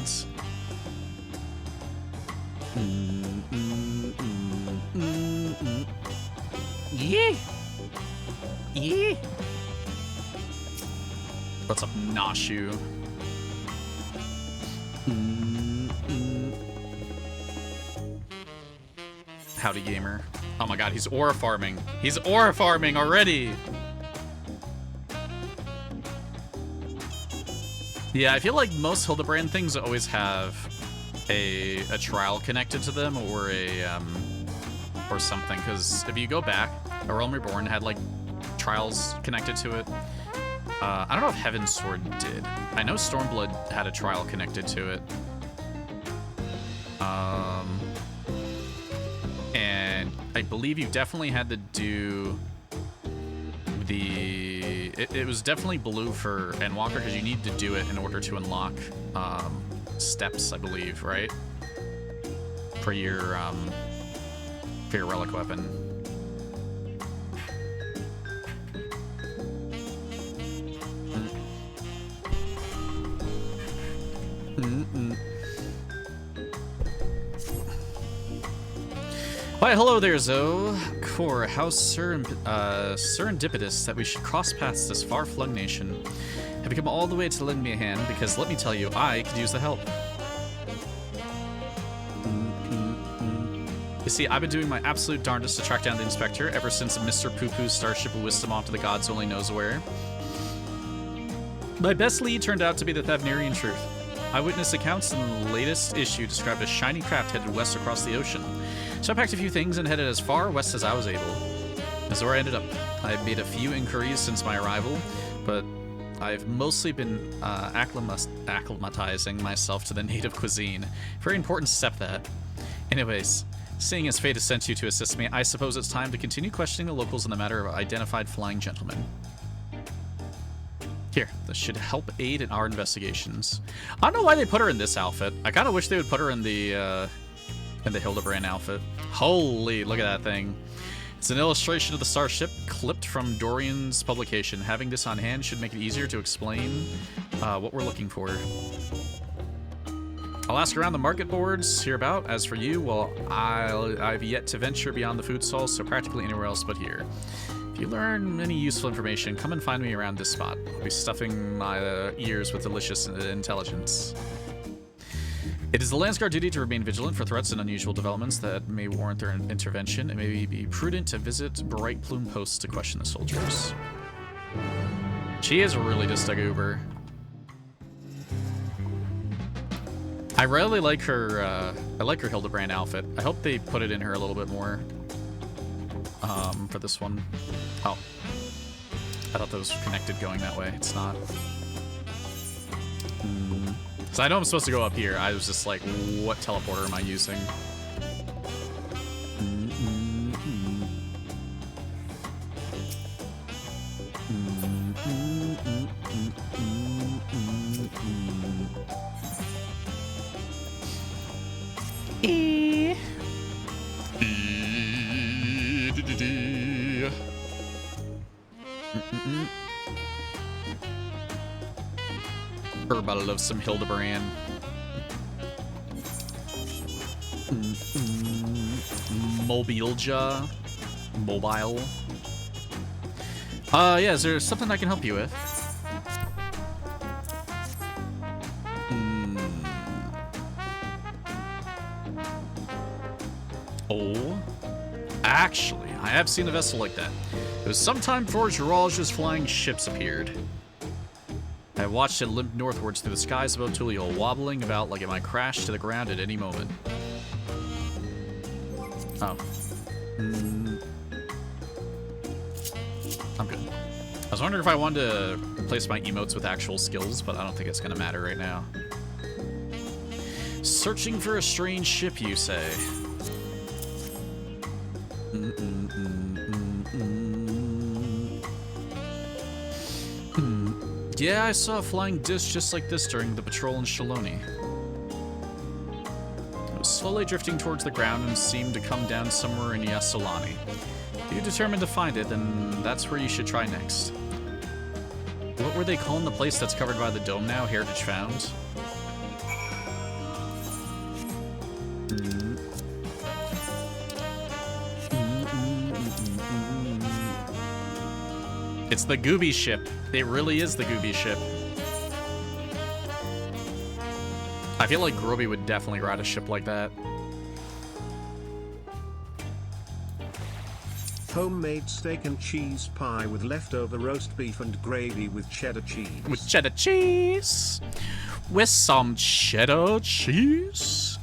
Hildibrand. Yeah. Yeah. What's up, Nashu? Howdy, gamer. Oh my god, he's aura farming. He's aura farming already. Yeah, I feel like most Hildibrand things always have a trial connected to them or or something. Because if you go back, A Realm Reborn had like trials connected to it. I don't know if Heaven's Sword did. I know Stormblood had a trial connected to it. And I believe you definitely had to do the... It was definitely blue for Endwalker because you need to do it in order to unlock steps, I believe, right? For your relic weapon. Why, hello there, Zoe. Core, how serendipitous that we should cross paths this far-flung nation. Have you come all the way to lend me a hand? Because let me tell you, I could use the help. You see, I've been doing my absolute darndest to track down the Inspector ever since Mr. Poo-Poo's starship whisked him off to the gods only knows where. My best lead turned out to be the Thavnerian truth. Eyewitness accounts in the latest issue described a shiny craft headed west across the ocean. So I packed a few things and headed as far west as I was able. That's where I ended up. I've made a few inquiries since my arrival, but I've mostly been acclimatizing myself to the native cuisine. Very important step, that. Anyways, seeing as fate has sent you to assist me, I suppose it's time to continue questioning the locals in the matter of identified flying gentlemen. Here, this should help aid in our investigations. I don't know why they put her in this outfit. I kind of wish they would put her in the Hildibrand outfit. Holy, look at that thing. It's an illustration of the starship clipped from Dorian's publication. Having this on hand should make it easier to explain what we're looking for. I'll ask around the market boards hereabout. As for you, well, I've yet to venture beyond the food stalls, so practically anywhere else but here. If you learn any useful information, come and find me around this spot. I'll be stuffing my ears with delicious intelligence. It is the Landsguard duty to remain vigilant for threats and unusual developments that may warrant their intervention. It may be prudent to visit Bright Plume posts to question the soldiers. She is really just a goober. I really like her, I like her Hildibrand outfit. I hope they put it in her a little bit more, for this one. Oh. I thought that was connected going that way. It's not. So I know I'm supposed to go up here. I was just like, what teleporter am I using? I love some Hildibrand. Mobilja. Mobile. Yeah, is there something I can help you with? Oh. Actually, I have seen a vessel like that. It was sometime before Jiraj's flying ships appeared. I watched it limp northwards through the skies above Tuliol, wobbling about like it might crash to the ground at any moment. Oh. I'm good. I was wondering if I wanted to replace my emotes with actual skills, but I don't think it's going to matter right now. Searching for a strange ship, you say? Yeah, I saw a flying disc just like this during the patrol in Shaloni. It was slowly drifting towards the ground and seemed to come down somewhere in Yasolani. If you're determined to find it, then that's where you should try next. What were they calling the place that's covered by the dome now? Heritage Found? It's the Gooby ship. It really is the Gooby ship. I feel like Groby would definitely ride a ship like that. Homemade steak and cheese pie with leftover roast beef and gravy with cheddar cheese. With cheddar cheese. With some cheddar cheese.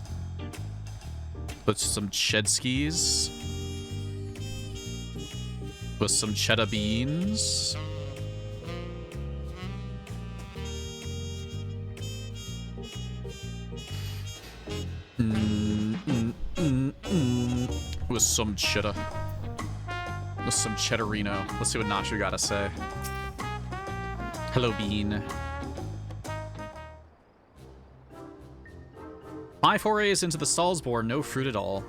With some chedskis. With some cheddar beans. With some cheddar. With some cheddarino. Let's see what Nacho gotta say. Hello, Bean. My forays into the stalls bore no fruit at all.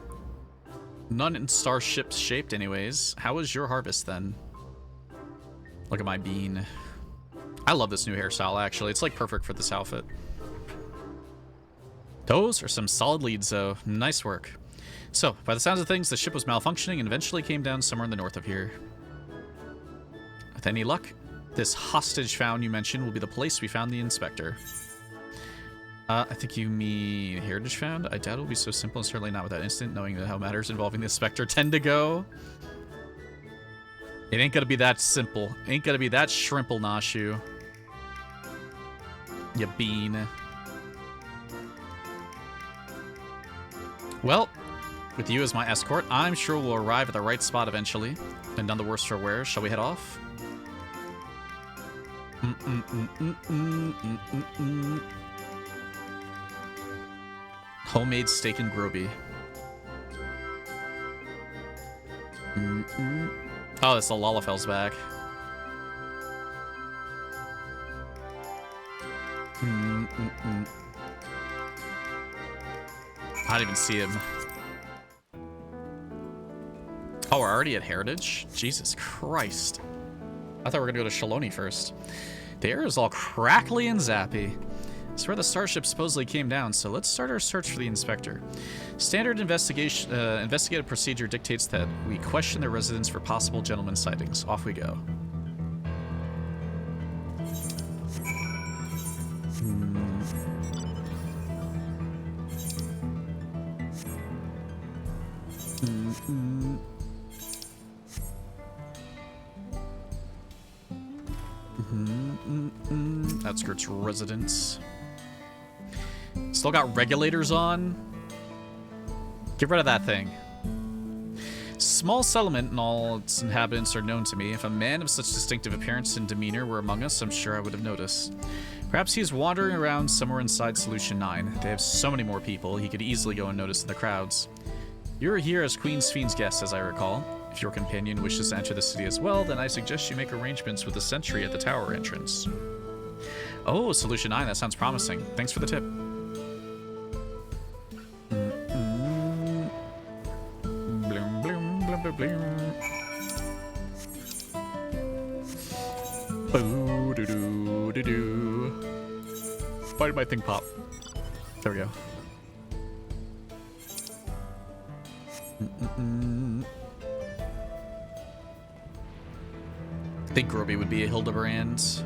None in starship shaped anyways. How was your harvest then? Look at my bean. I love this new hairstyle, actually. It's like perfect for this outfit. Those are some solid leads, though. Nice work. So, by the sounds of things, the ship was malfunctioning and eventually came down somewhere in the north of here. With any luck, this hostage found you mentioned will be the place we found the inspector. I think you mean heritage found? I doubt it will be so simple and certainly not without instant, knowing that how matters involving the inspector tend to go. It ain't gonna be that simple. Ain't gonna be that shrimple, Nashu. You bean. Well, with you as my escort, I'm sure we'll arrive at the right spot eventually. And none the worse for wear. Shall we head off? Homemade steak and groby. Oh, it's the Lalafel's back. I didn't even see him. Oh, we're already at Heritage? Jesus Christ. I thought we were gonna go to Shaloni first. The air is all crackly and zappy. It's where the starship supposedly came down, so let's start our search for the inspector. Standard investigative procedure dictates that we question the residents for possible gentleman sightings. Off we go. Outskirts residents. Still got regulators on. Get rid of that thing. Small settlement and all its inhabitants are known to me. If a man of such distinctive appearance and demeanor were among us, I'm sure I would have noticed. Perhaps he's wandering around somewhere inside Solution 9. They have so many more people, he could easily go unnoticed in the crowds. You're here as Queen's Fiend's guest, as I recall. If your companion wishes to enter the city as well, then I suggest you make arrangements with the sentry at the tower entrance. Oh, Solution 9, that sounds promising. Thanks for the tip. Bloom, bloom, bloom, bloom, bloom. Boo-doo-doo-doo-doo. Why did my thing pop? There we go. I think Groby would be a Hildibrand.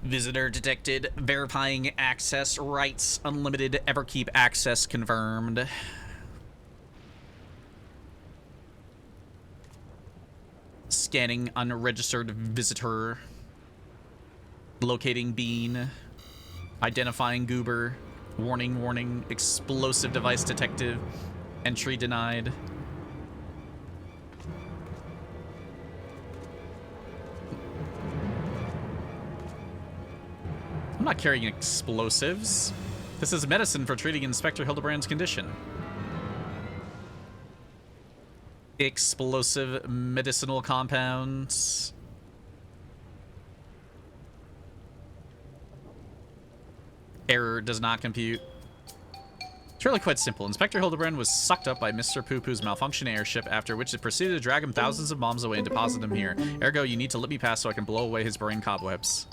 Visitor detected. Verifying access rights. Unlimited Everkeep access confirmed. Scanning unregistered visitor. Locating Bean. Identifying Goober. Warning, warning. Explosive device detective. Entry denied. I'm not carrying explosives. This is medicine for treating Inspector Hildibrand's condition. Explosive medicinal compounds. Error does not compute. It's really quite simple. Inspector Hildibrand was sucked up by Mr. Poo-Poo's malfunctioning airship, after which it proceeded to drag him thousands of miles away and deposit him here. Ergo, you need to let me pass so I can blow away his brain cobwebs.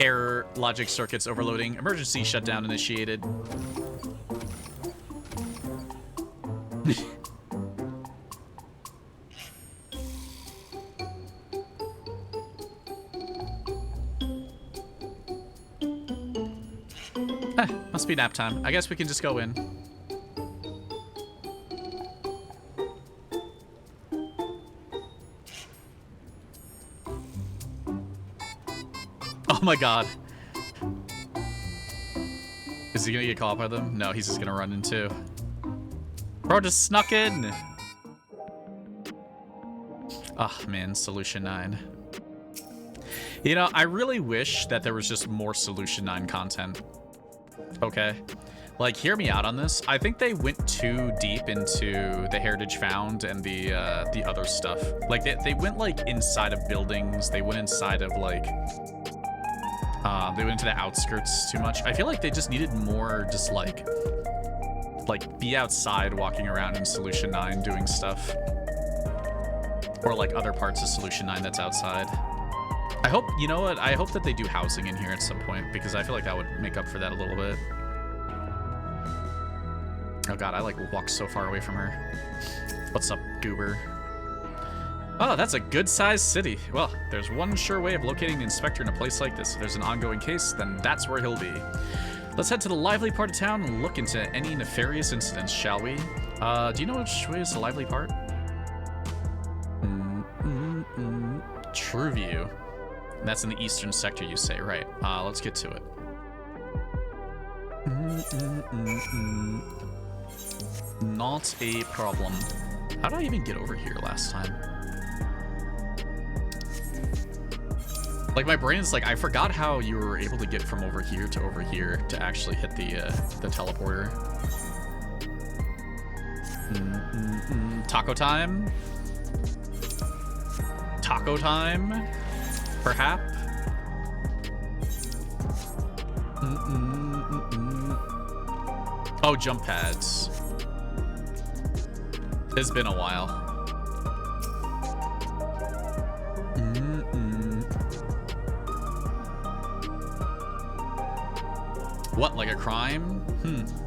Error, logic circuits overloading, emergency shutdown initiated. Must be nap time. I guess we can just go in. Oh my god. Is he gonna get caught by them? No, he's just gonna run into. Bro just snuck in! Oh man, Solution 9. You know, I really wish that there was just more Solution 9 content. Okay? Like, hear me out on this. I think they went too deep into the heritage found and the other stuff. Like, they went, like, inside of buildings. They went inside of, like... they went into the outskirts too much. I feel like they just needed more just, like, be outside walking around in Solution 9 doing stuff. Or, like, other parts of Solution 9 that's outside. I hope, you know what? I hope that they do housing in here at some point, because I feel like that would make up for that a little bit. Oh god, I like walked so far away from her. What's up, goober? Oh, that's a good-sized city. Well, there's one sure way of locating the inspector in a place like this. If there's an ongoing case, then that's where he'll be. Let's head to the lively part of town and look into any nefarious incidents, shall we? Do you know which way is the lively part? True View. And that's in the eastern sector, you say, right? Let's get to it. Not a problem. How did I even get over here last time? Like, my brain's like, I forgot how you were able to get from over here to actually hit the teleporter. Taco time? Taco time? Perhaps? Oh, jump pads. It's been a while. What, like a crime?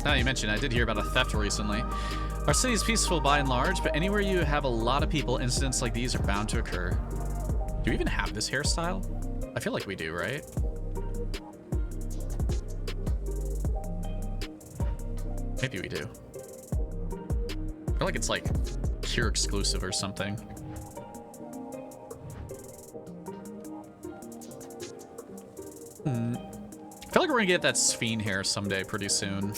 Now you mentioned, I did hear about a theft recently. Our city is peaceful by and large, but anywhere you have a lot of people, incidents like these are bound to occur. Do we even have this hairstyle? I feel like we do, right? Maybe we do. I feel like it's like pure exclusive or something. I feel like we're gonna get that Sphene hair someday pretty soon.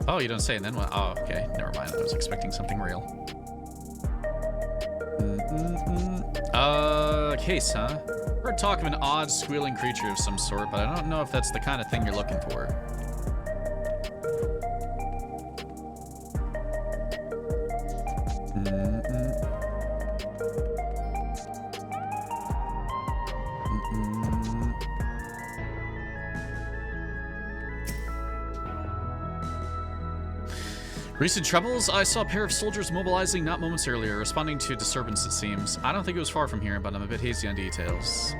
Oh, you don't say, and then what? Oh, okay, never mind. I was expecting something real. Case, huh? Heard talk of an odd squealing creature of some sort, but I don't know if that's the kind of thing you're looking for. Recent troubles? I saw a pair of soldiers mobilizing not moments earlier, responding to a disturbance, it seems. I don't think it was far from here, but I'm a bit hazy on details.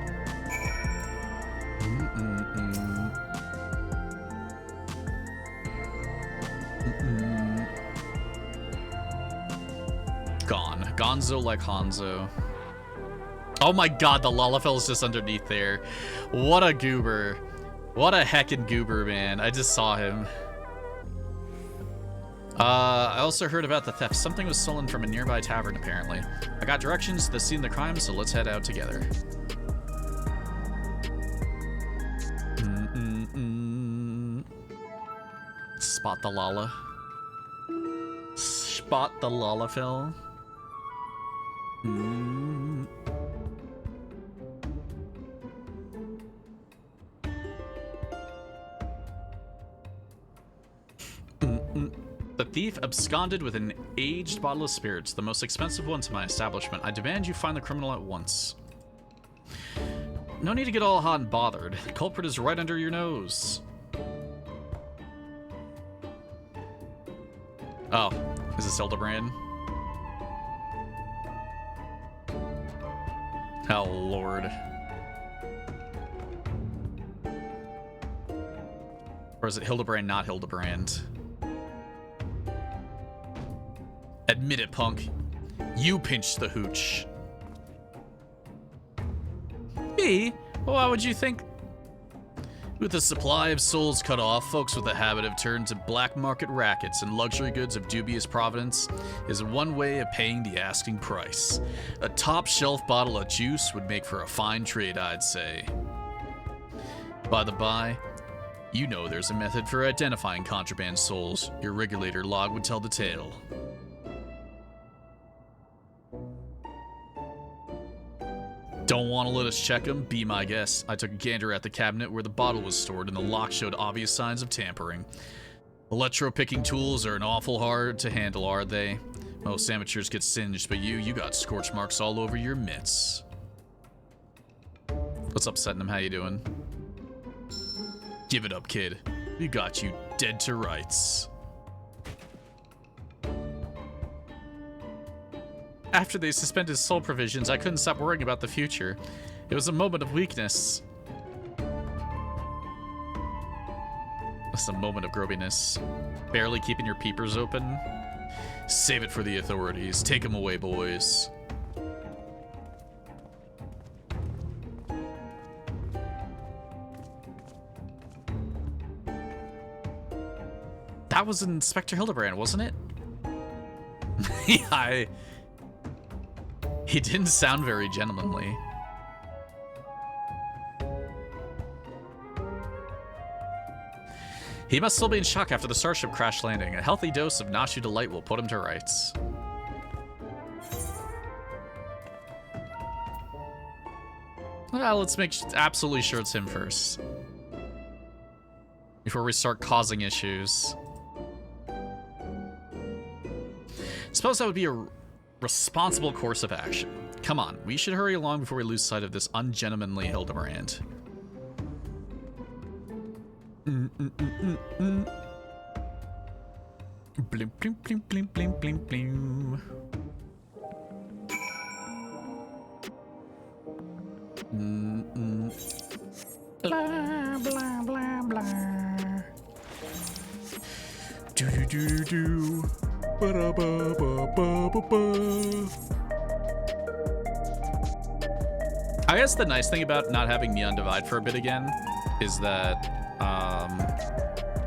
Gone. Gonzo like Hanzo. Oh my god, the Lalafell's just underneath there. What a goober. What a heckin' goober, man. I just saw him. I also heard about the theft. Something was stolen from a nearby tavern, apparently. I got directions to the scene of the crime, so let's head out together. Spot the Lala. Spot the Lalafell. The thief absconded with an aged bottle of spirits, the most expensive one to my establishment. I demand you find the criminal at once. No need to get all hot and bothered. The culprit is right under your nose. Oh, is this Hildibrand? Oh, Lord. Or is it Hildibrand, not Hildibrand? Admit it, punk. You pinched the hooch. Me? Well, why would you think? With the supply of souls cut off, folks with a habit of turning to black market rackets and luxury goods of dubious provenance is one way of paying the asking price. A top shelf bottle of juice would make for a fine trade, I'd say. By the by, you know there's a method for identifying contraband souls. Your regulator log would tell the tale. Don't want to let us check them? Be my guest. I took a gander at the cabinet where the bottle was stored, and the lock showed obvious signs of tampering. Electro-picking tools are an awful hard to handle, are they? Most amateurs get singed, but you got scorch marks all over your mitts. What's up, Setnam? How you doing? Give it up, kid. We got you dead to rights. After they suspended soul provisions, I couldn't stop worrying about the future. It was a moment of weakness. It's a moment of grobiness. Barely keeping your peepers open. Save it for the authorities. Take them away, boys. That was Inspector Hildibrand, wasn't it? Yeah, he didn't sound very gentlemanly. He must still be in shock after the starship crash landing. A healthy dose of Nashu Delight will put him to rights. Well, let's make absolutely sure it's him first. Before we start causing issues. Suppose that would be a responsible course of action. Come on, we should hurry along before we lose sight of this ungentlemanly Hildibrand. Blim, blim, blim, blim, blim, blim, blim. Blah, blah, blah, blah. Do do do do. I guess the nice thing about not having Neon Divide for a bit again is that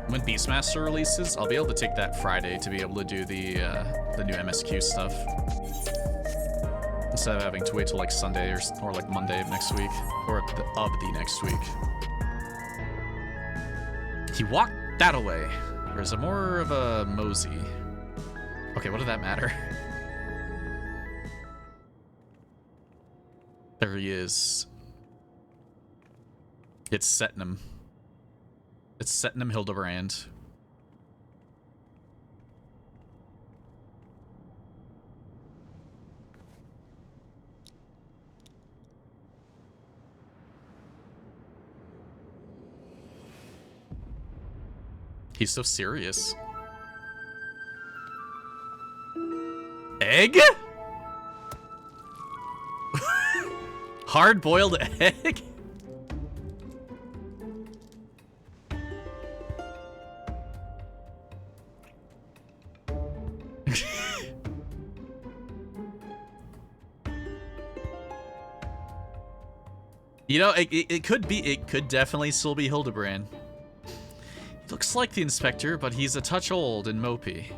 when Beastmaster releases, I'll be able to take that Friday to be able to do the new MSQ stuff instead of having to wait till like Sunday or like Monday of next week or the next week. He walked that away. Or is it more of a mosey? Okay, what did that matter? There he is. It's Setnam. It's Setnam Hildibrand. He's so serious. Egg? Hard-boiled egg? You know, it could definitely still be Hildibrand. He looks like the inspector, but he's a touch old and mopey.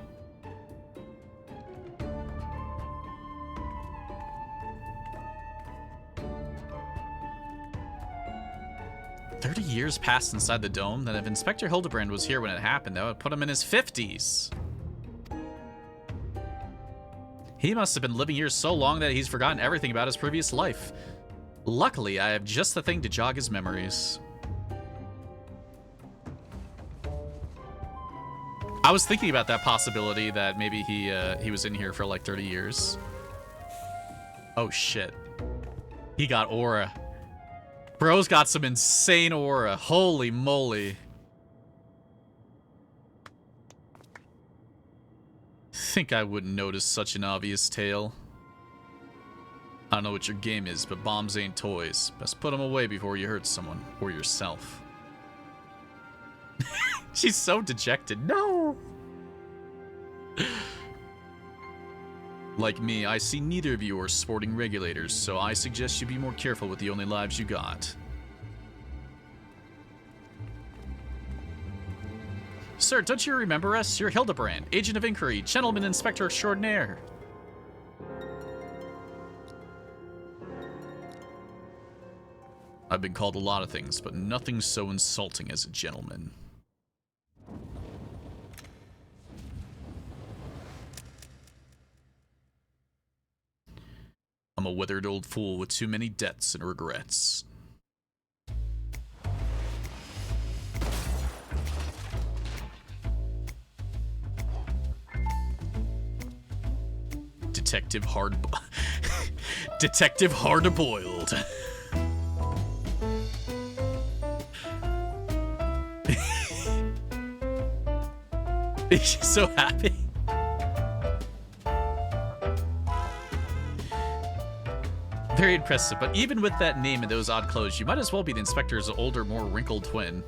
Years passed inside the dome, that if Inspector Hildibrand was here when it happened, that would put him in his 50s. He must have been living here so long that he's forgotten everything about his previous life. Luckily, I have just the thing to jog his memories. I was thinking about that possibility that maybe he was in here for like 30 years. Oh shit. He got aura. Bro's got some insane aura. Holy moly. Think I wouldn't notice such an obvious tail. I don't know what your game is, but bombs ain't toys. Best put them away before you hurt someone or yourself. She's so dejected. No! Like me, I see neither of you are sporting regulators, so I suggest you be more careful with the only lives you got. Sir, don't you remember us? You're Hildibrand, Agent of Inquiry, Gentleman Inspector Extraordinaire. I've been called a lot of things, but nothing so insulting as a gentleman. I'm a withered old fool with too many debts and regrets. Detective Detective Hard-Boiled. She's so happy. Very impressive, but even with that name and those odd clothes, you might as well be the inspector's older, more wrinkled twin.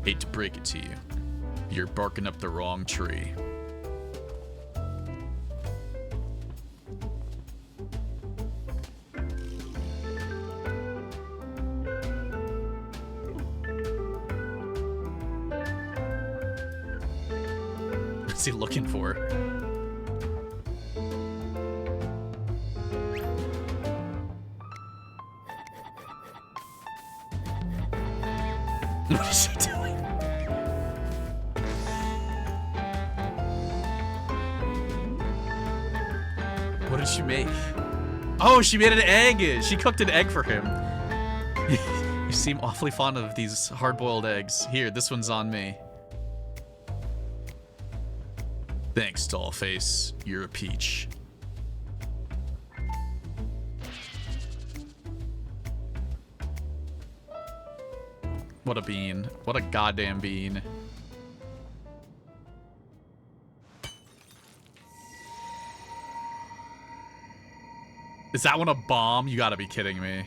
Hate to break it to you. You're barking up the wrong tree. What's he looking for? What is she doing? What did she make? Oh, she made an egg! She cooked an egg for him. You seem awfully fond of these hard-boiled eggs. Here, this one's on me. Thanks, Dollface. You're a peach. What a bean. What a goddamn bean. Is that one a bomb? You gotta be kidding me.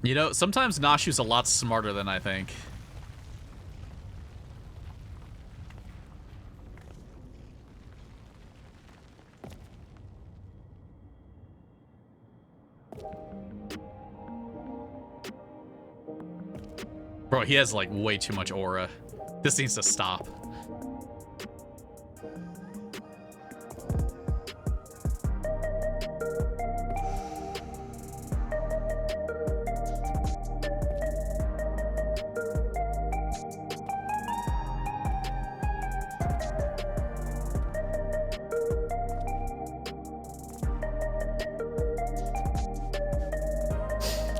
You know, sometimes Nashu's a lot smarter than I think. Bro, he has like way too much aura. This needs to stop.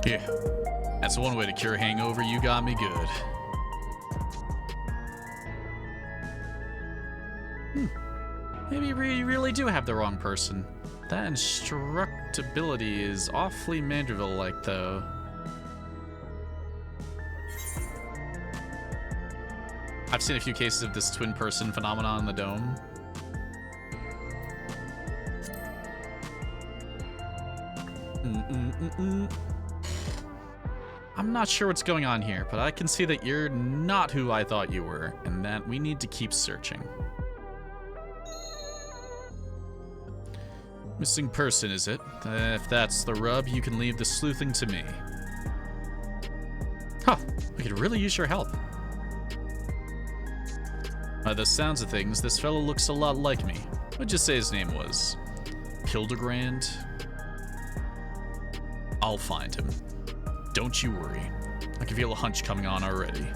Yeah, that's one way to cure a hangover. You got me good. Maybe you really do have the wrong person. That instructability is awfully Mandeville-like, though. I've seen a few cases of this twin person phenomenon in the dome. I'm not sure what's going on here, but I can see that you're not who I thought you were, and that we need to keep searching. Missing person, is it? If that's the rub, you can leave the sleuthing to me. Huh, we could really use your help. By the sounds of things, this fellow looks a lot like me. What'd you say his name was? Hildibrand? I'll find him. Don't you worry. I can feel a hunch coming on already.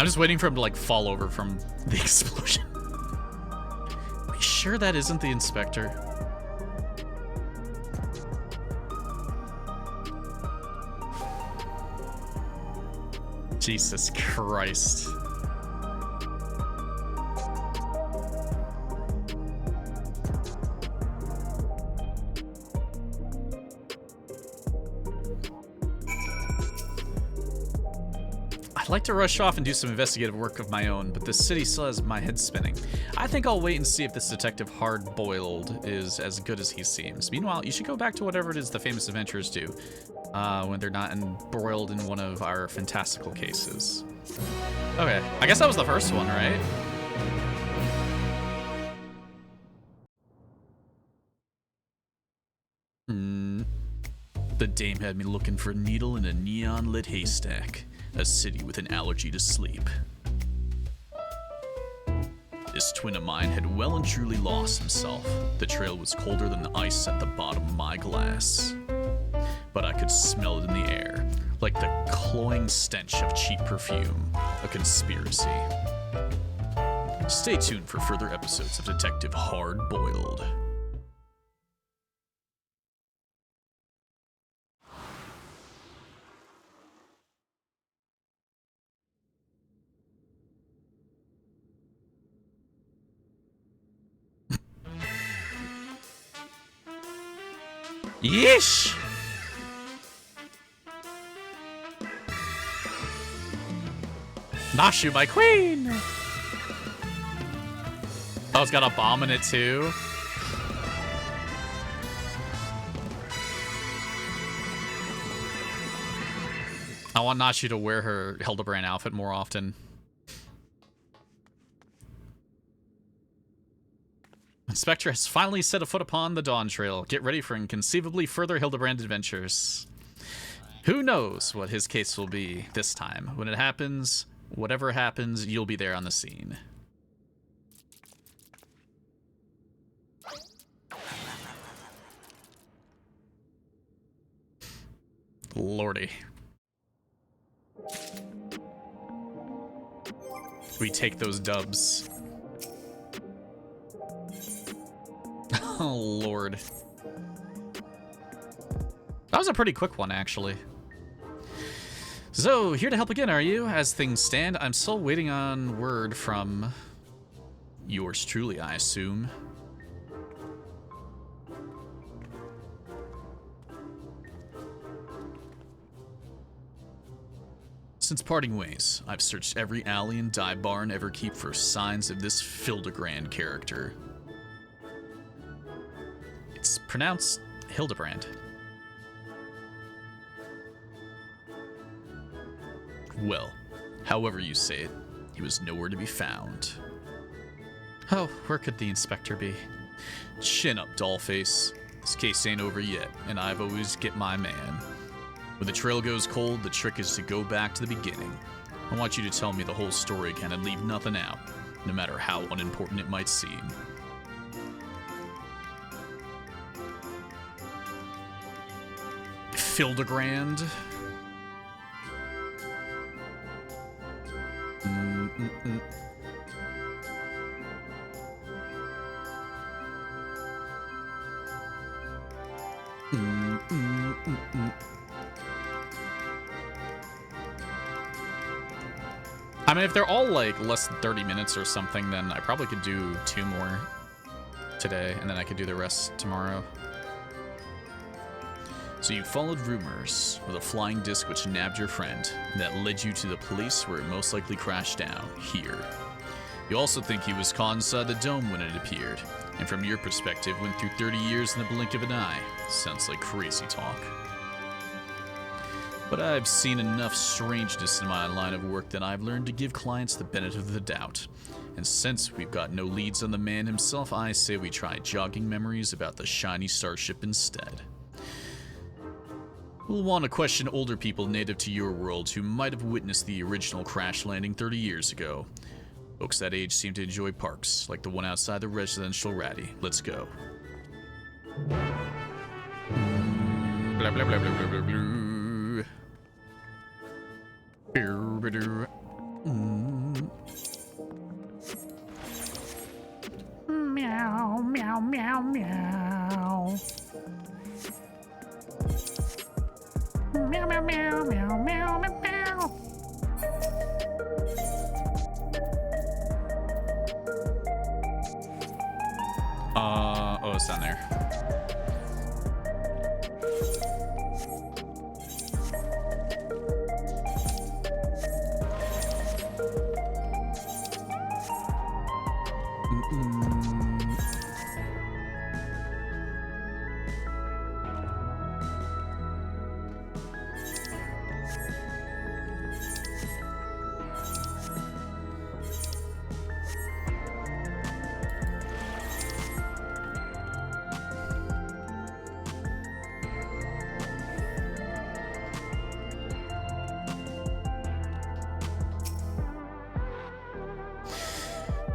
I'm just waiting for him to like fall over from the explosion. Are you sure that isn't the inspector? Jesus Christ. I'd like to rush off and do some investigative work of my own, but this city still has my head spinning. I think I'll wait and see if this detective hard-boiled is as good as he seems. Meanwhile, you should go back to whatever it is the famous adventurers do when they're not embroiled in one of our fantastical cases. Okay, I guess that was the first one, right? The dame had me looking for a needle in a neon-lit haystack. A city with an allergy to sleep. This twin of mine had well and truly lost himself. The trail was colder than the ice at the bottom of my glass. But I could smell it in the air, like the cloying stench of cheap perfume. A conspiracy. Stay tuned for further episodes of Detective Hard Boiled. Yeesh! Nashu, my queen! Oh, it's got a bomb in it too. I want Nashu to wear her Hildibrand outfit more often. Inspector has finally set a foot upon the Dawntrail. Get ready for inconceivably further Hildibrand adventures. Who knows what his case will be this time. When it happens, whatever happens, you'll be there on the scene. Lordy. We take those dubs. Oh, Lord. That was a pretty quick one, actually. So, here to help again, are you? As things stand, I'm still waiting on word from yours truly, I assume. Since parting ways, I've searched every alley and dive bar in Everkeep for signs of this Hildibrand character. It's pronounced Hildibrand. Well, however you say it, he was nowhere to be found. Oh, where could the inspector be? Chin up, dollface. This case ain't over yet, and I've always get my man. When the trail goes cold, the trick is to go back to the beginning. I want you to tell me the whole story again and leave nothing out, no matter how unimportant it might seem. Hildibrand. I mean, if they're all like less than 30 minutes or something, then I probably could do 2 more today, and then I could do the rest tomorrow. So you followed rumors of the flying disc which nabbed your friend, and that led you to the place where it most likely crashed down, here. You also think he was caught inside the dome when it appeared, and from your perspective went through 30 years in the blink of an eye. Sounds like crazy talk. But I've seen enough strangeness in my line of work that I've learned to give clients the benefit of the doubt. And since we've got no leads on the man himself, I say we try jogging memories about the shiny starship instead. We'll want to question older people native to your world who might have witnessed the original crash landing 30 years ago. Folks that age seem to enjoy parks, like the one outside the residential ratty. Let's go. Blah, blah, blah, blah, blah, blah, blah. meow, meow. Meow, meow, meow, meow, meow, meow, meow. Oh, it's down there.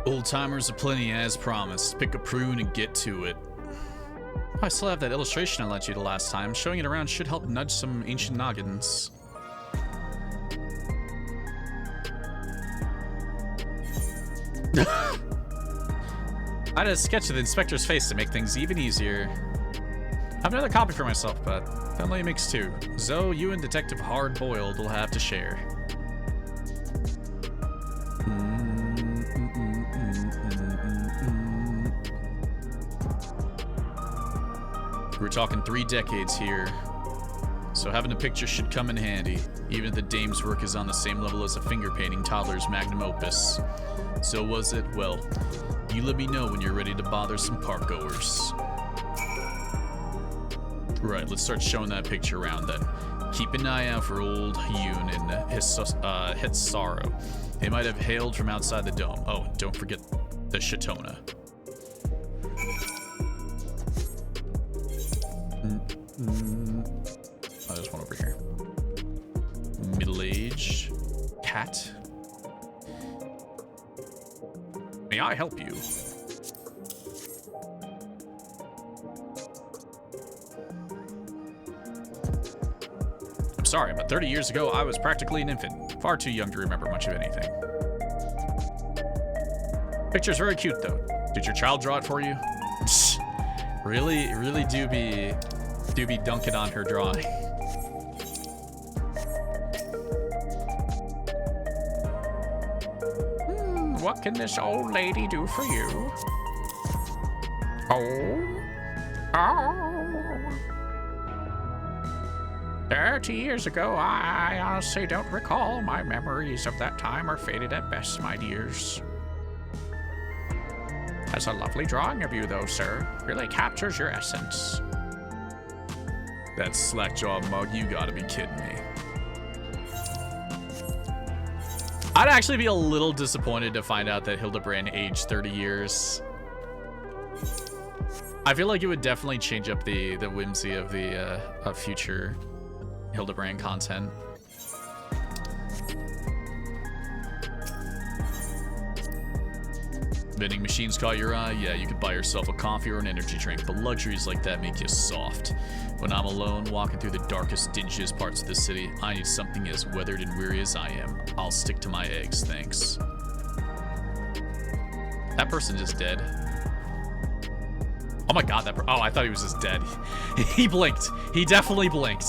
Old timers aplenty as promised. Pick a prune and get to it. Oh, I still have that illustration I lent you the last time. Showing it around should help nudge some ancient noggins. I had a sketch of the inspector's face to make things even easier. I have another copy for myself, but only makes two. Zoe, you and Detective Hard-Boiled will have to share. We're talking 3 decades here, so having a picture should come in handy, even if the dame's work is on the same level as a finger painting toddler's magnum opus. So was it? Well, you let me know when you're ready to bother some park goers. Right, let's start showing that picture around then. Keep an eye out for old Yoon and his sorrow. They might have hailed from outside the dome. Oh, don't forget the Shatona. Oh, there's one over here. Middle-aged cat. May I help you? I'm sorry, but 30 years ago, I was practically an infant. Far too young to remember much of anything. Picture's very cute, though. Did your child draw it for you? really do be dunking on her drawing. What can this old lady do for you? Oh. 30 years ago, I honestly don't recall. My memories of that time are faded at best, my dears. That's a lovely drawing of you, though, sir. Really captures your essence. That slack-jawed mug, you gotta be kidding me. I'd actually be a little disappointed to find out that Hildibrand aged 30 years. I feel like it would definitely change up the whimsy of the of future Hildibrand content. Vending machines caught your eye? Yeah, you could buy yourself a coffee or an energy drink, but luxuries like that make you soft. When I'm alone, walking through the darkest, dingiest parts of the city, I need something as weathered and weary as I am. I'll stick to my eggs, thanks. That person just dead. Oh my god, oh, I thought he was just dead. He blinked. He definitely blinked.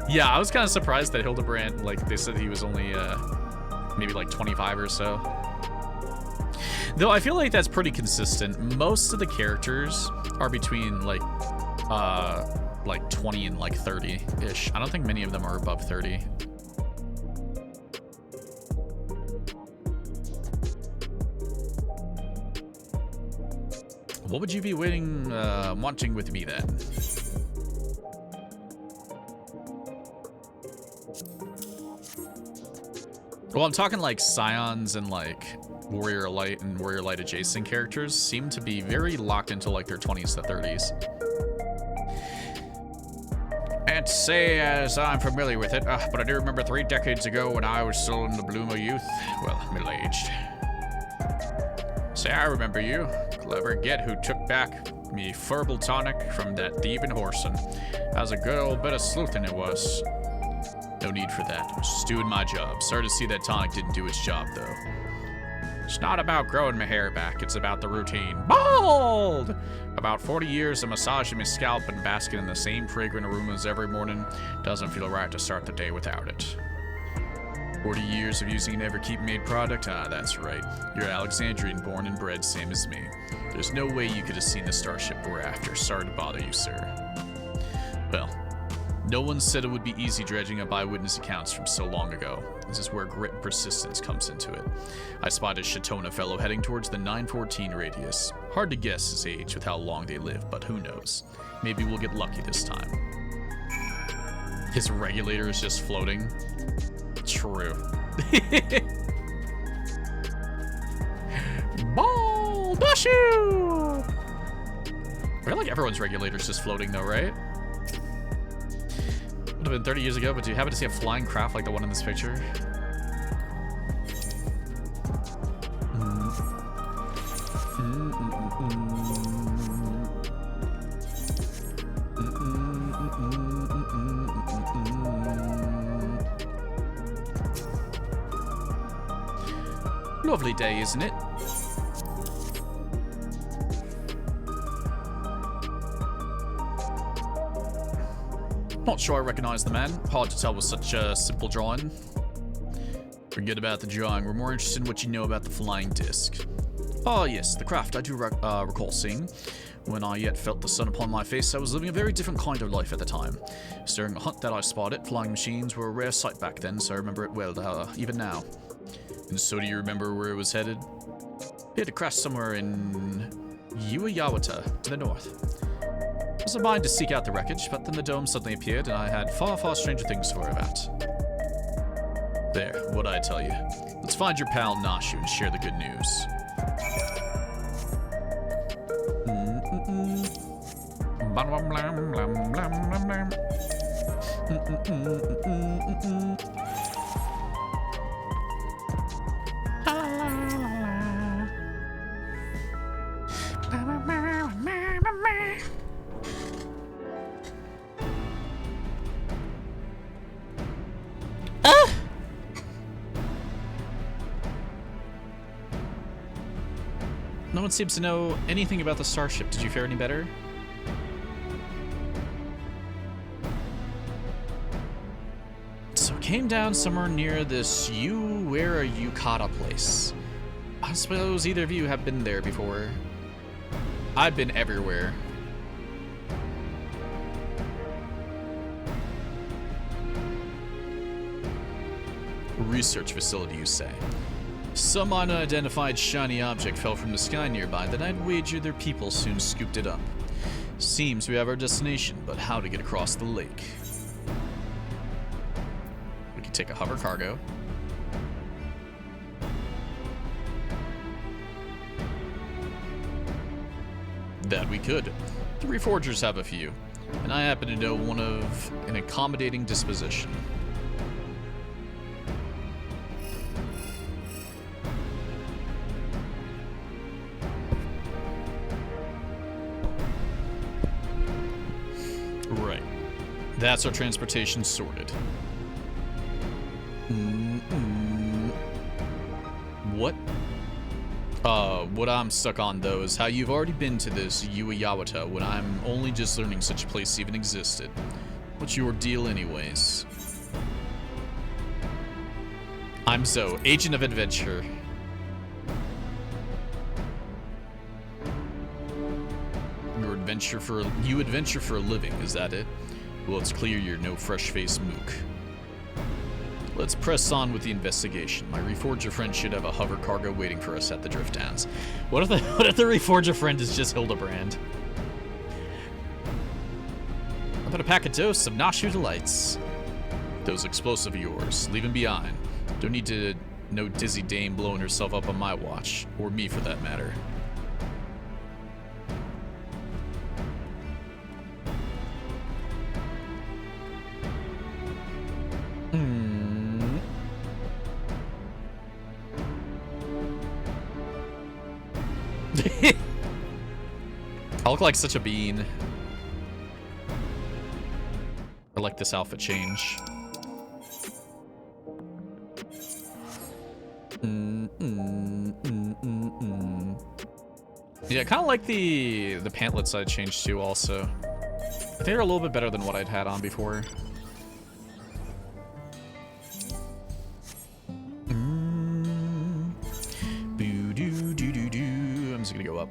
Yeah, I was kind of surprised that Hildibrand, like, they said he was only, maybe like 25 or so. Though I feel like that's pretty consistent. Most of the characters are between, like 20 and, like, 30-ish. I don't think many of them are above 30. What would you be wanting with me, then? Well, I'm talking like Scions and like Warrior Light and Warrior Light adjacent characters seem to be very locked into like their 20s to 30s. Can't say as I'm familiar with it, but I do remember 3 decades ago when I was still in the bloom of youth. Well, middle-aged. Say, I remember you. Clever git who took back me furball tonic from that thieving whoreson. That was a good old bit of sleuthing it was. No need for that. I was just doing my job. Sorry to see that tonic didn't do its job, though. It's not about growing my hair back. It's about the routine. Bald! About 40 years of massaging my scalp and basking in the same fragrant aromas every morning. Doesn't feel right to start the day without it. 40 years of using an Everkeep-made product? Ah, that's right. You're Alexandrian born and bred, same as me. There's no way you could have seen the starship we're after. Sorry to bother you, sir. Well, no one said it would be easy dredging up eyewitness accounts from so long ago. This is where grit and persistence comes into it. I spotted a Shatona fellow heading towards the 914 radius. Hard to guess his age with how long they live, but who knows. Maybe we'll get lucky this time. His regulator is just floating. True. Baldashu! I feel like everyone's regulator's just floating though, right? Would have been 30 years ago, but do you happen to see a flying craft like the one in this picture? Lovely day, isn't it? Not sure I recognize the man. Hard to tell with such a simple drawing. Forget about the drawing. We're more interested in what you know about the flying disc. Oh yes, the craft I do recall seeing. When I yet felt the sun upon my face, I was living a very different kind of life at the time. During a hunt that I spotted, flying machines were a rare sight back then, so I remember it well, even now. And so do you remember where it was headed? It had to crash somewhere in Ueyawata, to the north. I was in mind to seek out the wreckage, but then the dome suddenly appeared, and I had far, far stranger things to worry about. There, what'd I tell you? Let's find your pal Nashu and share the good news. No one seems to know anything about the starship. Did you fare any better? So came down somewhere near this Yukata place. I suppose either of you have been there before. I've been everywhere. Research facility, you say? Some unidentified shiny object fell from the sky nearby that I'd wager their people soon scooped it up. Seems we have our destination, but how to get across the lake? We could take a hover cargo. That we could. The Reforgers have a few, and I happen to know one of an accommodating disposition. Right. That's our transportation sorted. What I'm stuck on, though, is how you've already been to this Ueyawata when I'm only just learning such a place even existed. What's your deal anyways? I'm Zoe, agent of adventure. You adventure for a living, is that it? Well, it's clear you're no fresh-faced mook. Let's press on with the investigation. My Reforger friend should have a hover cargo waiting for us at the drift downs. What if the Reforger friend is just Hildibrand? How about a pack of dose of Nashu delights? Those explosive of yours, leave them behind. Don't need to know dizzy dame blowing herself up on my watch, or me for that matter. I look like such a bean. I like this outfit change. Yeah, I kind of like the pantlets I changed to also. I think they're a little bit better than what I'd had on before. I'm just gonna go up.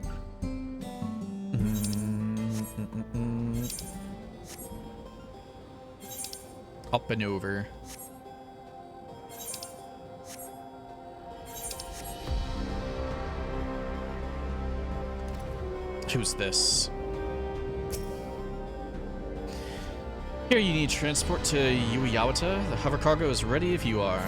Up and over. Who's this? Here you need transport to Uiyawata. The hover cargo is ready if you are.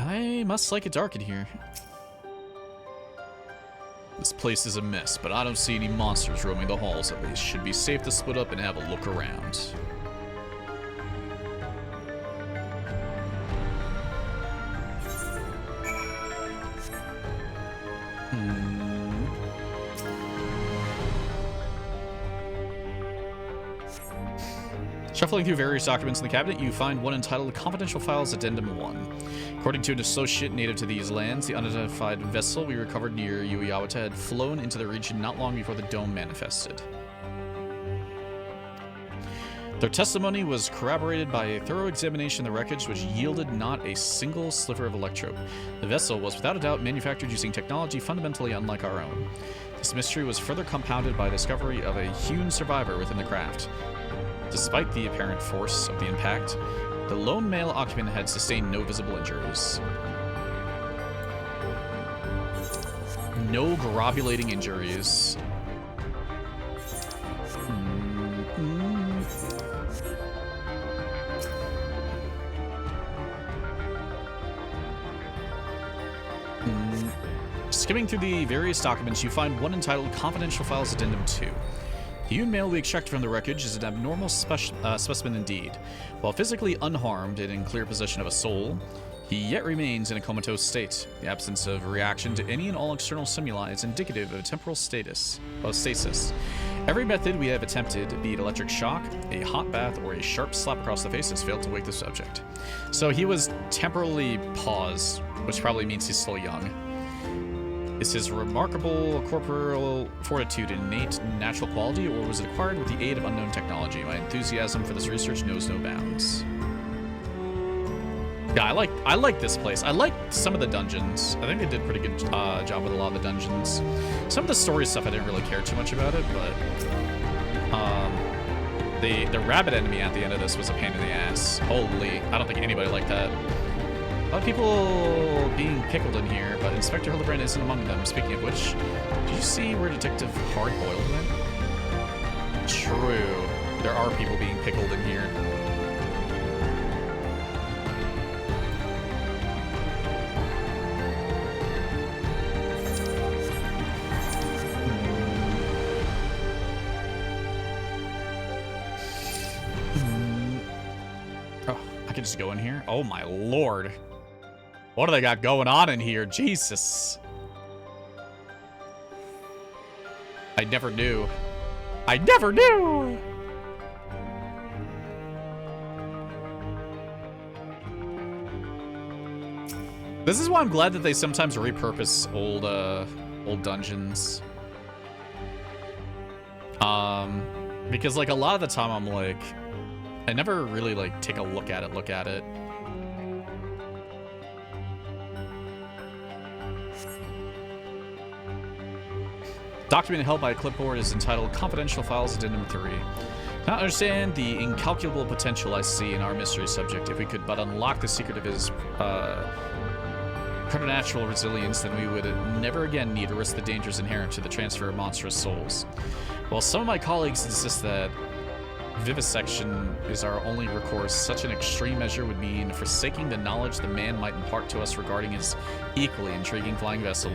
I must like it dark in here. This place is a mess, but I don't see any monsters roaming the halls at least. Should be safe to split up and have a look around. Shuffling through various documents in the cabinet, you find one entitled Confidential Files Addendum 1. According to an associate native to these lands, the unidentified vessel we recovered near Uiyawata had flown into the region not long before the dome manifested. Their testimony was corroborated by a thorough examination of the wreckage, which yielded not a single sliver of electrope. The vessel was without a doubt manufactured using technology fundamentally unlike our own. This mystery was further compounded by the discovery of a hewn survivor within the craft. Despite the apparent force of the impact, the lone male occupant had sustained no visible injuries. No grovulating injuries. Skimming through the various documents, you find one entitled Confidential Files Addendum 2. The human male we extracted from the wreckage is an abnormal specimen indeed. While physically unharmed and in clear possession of a soul, he yet remains in a comatose state. The absence of reaction to any and all external stimuli is indicative of temporal stasis. Every method we have attempted, be it electric shock, a hot bath, or a sharp slap across the face, has failed to wake the subject. So he was temporarily paused, which probably means he's still young. Is his remarkable corporeal fortitude an innate natural quality, or was it acquired with the aid of unknown technology? My enthusiasm for this research knows no bounds. Yeah, I like this place. I like some of the dungeons. I think they did a pretty good job with a lot of the dungeons. Some of the story stuff I didn't really care too much about it, but the rabbit enemy at the end of this was a pain in the ass. Holy, I don't think anybody liked that. A lot of people being pickled in here, but Inspector Hildibrand isn't among them. Speaking of which, did you see where Detective Hardboiled went? True. There are people being pickled in here. Oh, I can just go in here? Oh my lord. What do they got going on in here? Jesus. I never knew. I never knew! This is why I'm glad that they sometimes repurpose old dungeons. Because like a lot of the time I'm like, I never really like take a look at it. Document held by a clipboard is entitled Confidential Files Addendum 3. Cannot understand the incalculable potential I see in our mystery subject. If we could but unlock the secret of his preternatural resilience, then we would never again need to risk the dangers inherent to the transfer of monstrous souls. While some of my colleagues insist that vivisection is our only recourse, such an extreme measure would mean forsaking the knowledge the man might impart to us regarding his equally intriguing flying vessel.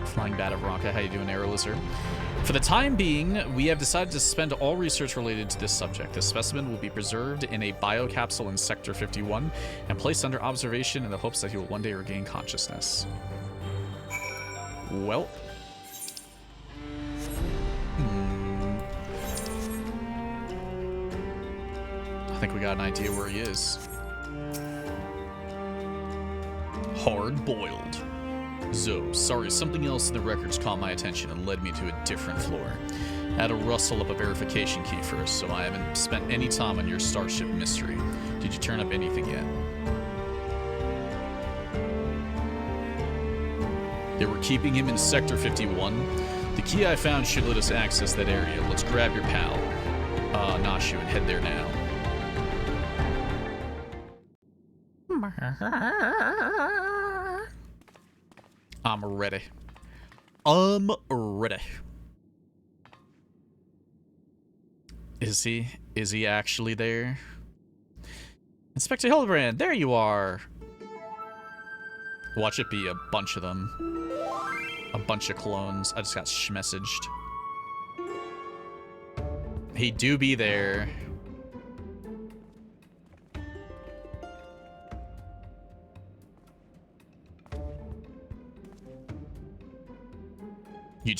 Flying Bat of Ronka, how you doing, Arrow Lizard? For the time being, we have decided to suspend all research related to this subject. This specimen will be preserved in a biocapsule in Sector 51 and placed under observation in the hopes that he will one day regain consciousness. Well. I think we got an idea where he is. Hard-boiled. Zo, sorry, something else in the records caught my attention and led me to a different floor. I had to rustle up a verification key first, so I haven't spent any time on your Starship mystery. Did you turn up anything yet? They were keeping him in Sector 51. The key I found should let us access that area. Let's grab your pal, Nashu, and head there now. I'm ready. I'm ready. Is he? Is he actually there? Inspector Hildibrand, there you are. Watch it be a bunch of them. A bunch of clones. I just got messaged. He do be there.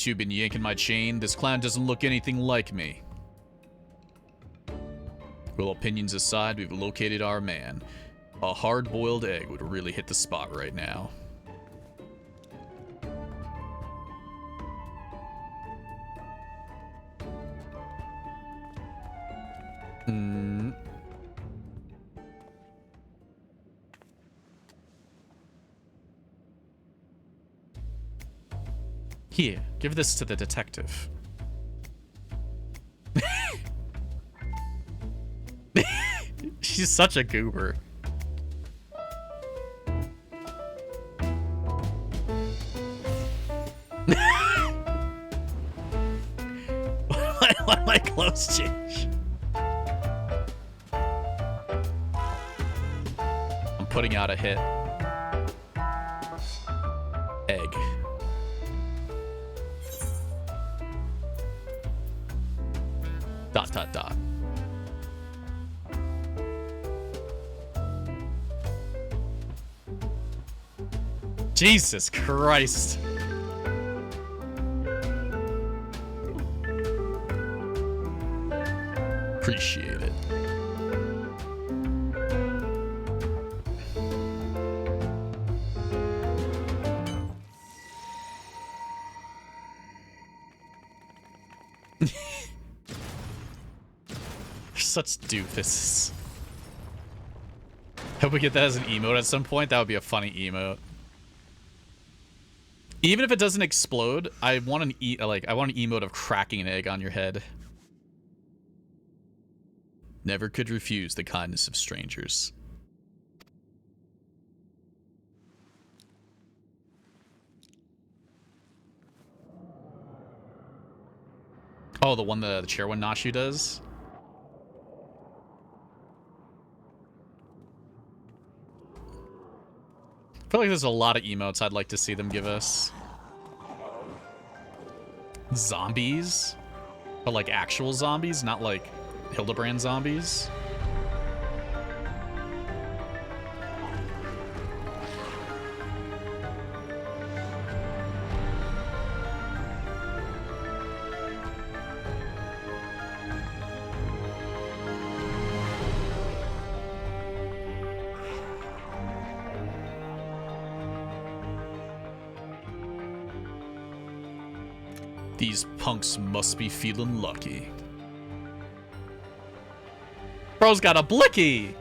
You been yanking my chain? This clown doesn't look anything like me. Well, opinions aside, we've located our man. A hard-boiled egg would really hit the spot right now. Here, give this to the detective. She's such a goober. What my clothes change? I'm putting out a hit. Egg. Dot, dot, dot. Jesus Christ. Appreciate it. Such doofuses. Hope we get that as an emote at some point. That would be a funny emote. Even if it doesn't explode, I want an I want an emote of cracking an egg on your head. Never could refuse the kindness of strangers. Oh, the one the chair one Nashu does? I feel like there's a lot of emotes I'd like to see them give us. Zombies? But like actual zombies, not like Hildibrand zombies. These punks must be feeling lucky. Bro's got a blicky!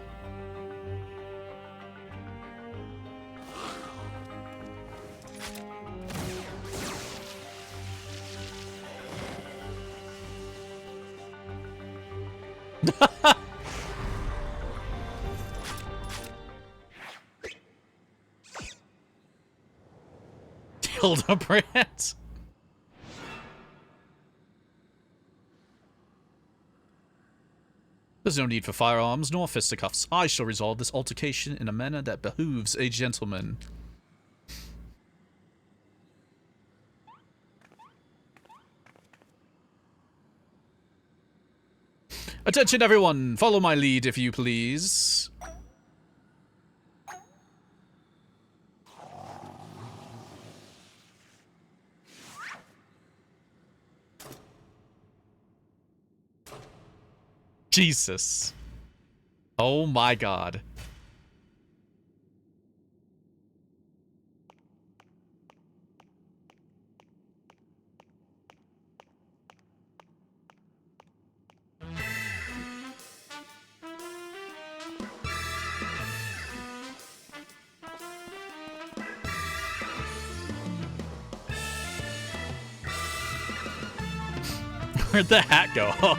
Hildibrand. There's no need for firearms nor fisticuffs. I shall resolve this altercation in a manner that behooves a gentleman. Attention everyone, follow my lead if you please. Jesus. Oh my god. Where'd the hat go?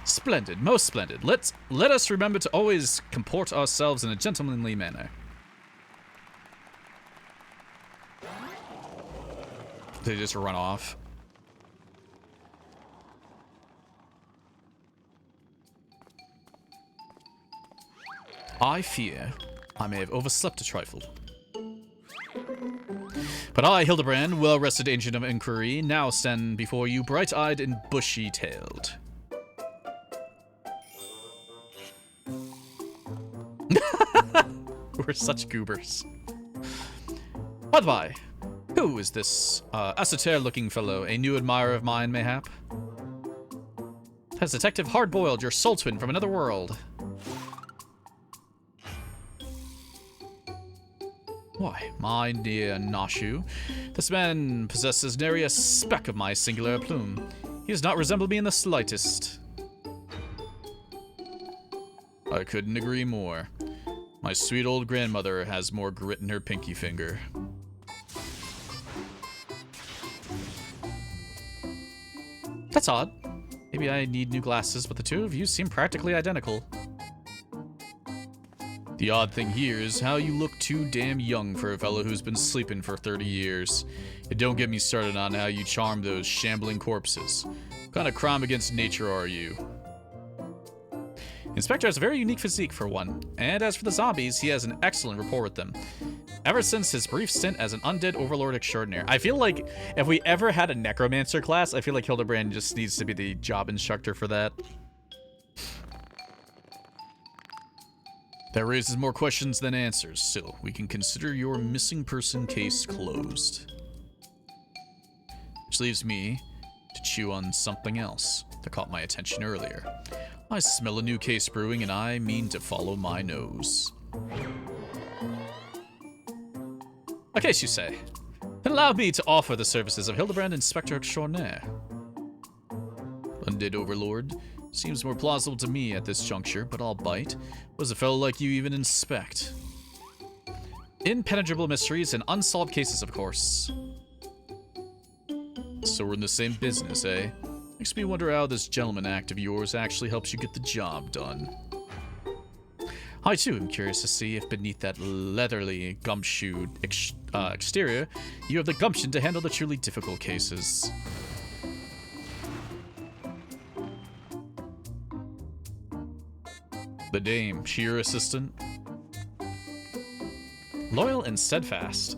Splendid, most splendid. Let us remember to always comport ourselves in a gentlemanly manner. They just run off. I fear I may have overslept a trifle. But I, Hildibrand, well-rested ancient of inquiry, now stand before you bright-eyed and bushy-tailed. We're such goobers. By the by, who is this esoteric-looking fellow? A new admirer of mine, mayhap? Has Detective Hardboiled your soul twin from another world? Why, my dear Nashu, this man possesses nary a speck of my singular plume. He does not resemble me in the slightest. I couldn't agree more. My sweet old grandmother has more grit in her pinky finger. That's odd. Maybe I need new glasses, but the two of you seem practically identical. The odd thing here is how you look too damn young for a fellow who's been sleeping for 30 years. And don't get me started on how you charm those shambling corpses. What kind of crime against nature are you? Inspector has a very unique physique for one, and as for the zombies, he has an excellent rapport with them. Ever since his brief stint as an undead overlord extraordinaire. I feel like if we ever had a necromancer class, I feel like Hildibrand just needs to be the job instructor for that. That raises more questions than answers. Still, we can consider your missing person case closed. Which leaves me to chew on something else that caught my attention earlier. I smell a new case brewing, and I mean to follow my nose. A case, you say? Then allow me to offer the services of Hildibrand, Inspector Extraordinaire. Undead Overlord. Seems more plausible to me at this juncture, but I'll bite. What does a fellow like you even inspect? Impenetrable mysteries and unsolved cases, of course. So we're in the same business, eh? Makes me wonder how this gentleman act of yours actually helps you get the job done. I, too, am curious to see if beneath that leatherly, gumshoe exterior, you have the gumption to handle the truly difficult cases. The dame, she your assistant? Loyal and steadfast.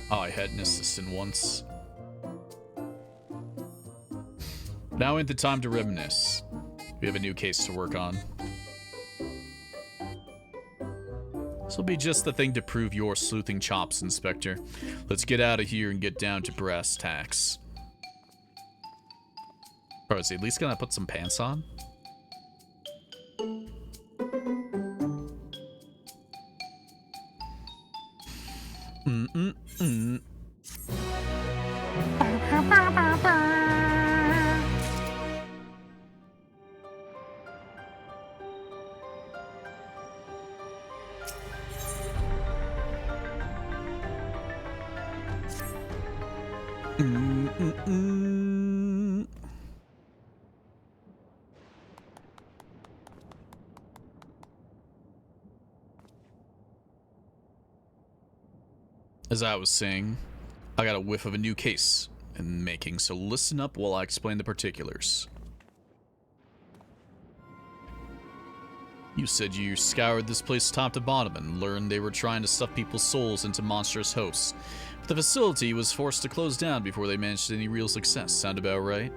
I had an assistant once. Now ain't the time to reminisce. We have a new case to work on. This'll be just the thing to prove your sleuthing chops, Inspector. Let's get out of here and get down to brass tacks. Bro, is he at least gonna put some pants on? As I was saying, I got a whiff of a new case in the making, so listen up while I explain the particulars. You said you scoured this place top to bottom and learned they were trying to stuff people's souls into monstrous hosts. But the facility was forced to close down before they managed any real success. Sound about right?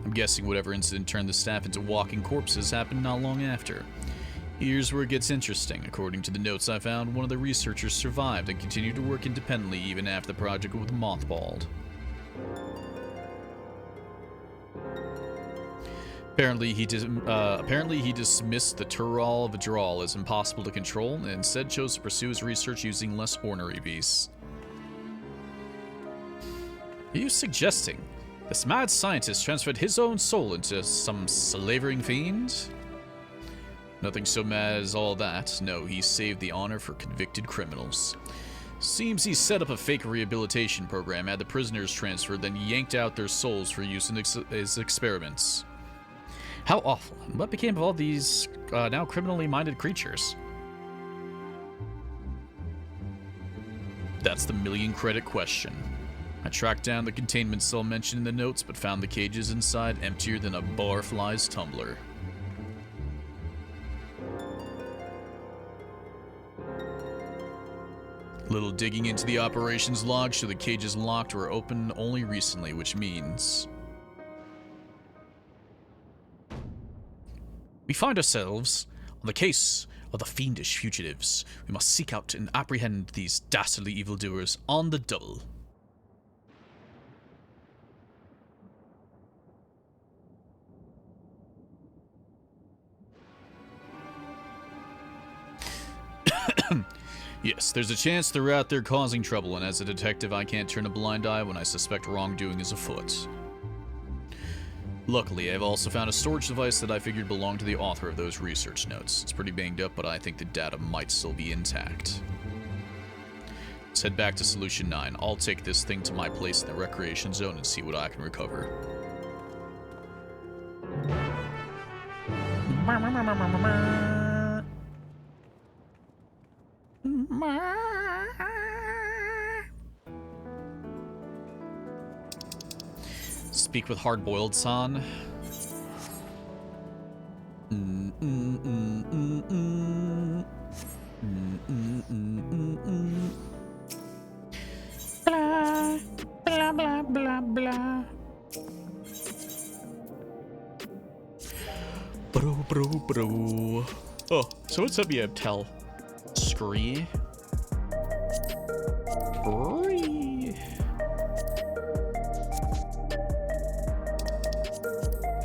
I'm guessing whatever incident turned the staff into walking corpses happened not long after. Here's where it gets interesting. According to the notes I found, one of the researchers survived and continued to work independently even after the project was mothballed. Apparently, he dismissed the Tural Vidral as impossible to control and instead chose to pursue his research using less ornery beasts. Are you suggesting this mad scientist transferred his own soul into some slavering fiend? Nothing so mad as all that. No, he saved the honor for convicted criminals. Seems he set up a fake rehabilitation program, had the prisoners transferred, then yanked out their souls for use in his experiments. How awful. And what became of all these now criminally minded creatures? That's the million-credit question. I tracked down the containment cell mentioned in the notes, but found the cages inside emptier than a barfly's tumbler. Little digging into the operations log showed the cages locked or opened only recently, which means we find ourselves on the case of the fiendish fugitives. We must seek out and apprehend these dastardly evildoers on the double. Yes, there's a chance they're out there causing trouble, and as a detective I can't turn a blind eye when I suspect wrongdoing is afoot. Luckily, I've also found a storage device that I figured belonged to the author of those research notes. It's pretty banged up, but I think the data might still be intact. Let's head back to Solution 9. I'll take this thing to my place in the recreation zone and see what I can recover. Speak with Hard-Boiled San. Blah, blah, blah, blah, blah. Bro. Oh, so what's up, you tell? Zoreee?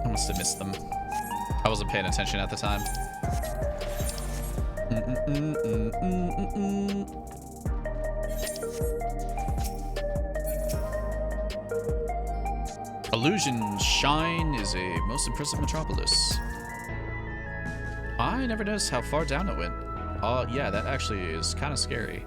I must have missed them. I wasn't paying attention at the time. Illusion Shine is a most impressive metropolis. I never noticed how far down it went. Yeah, that actually is kind of scary.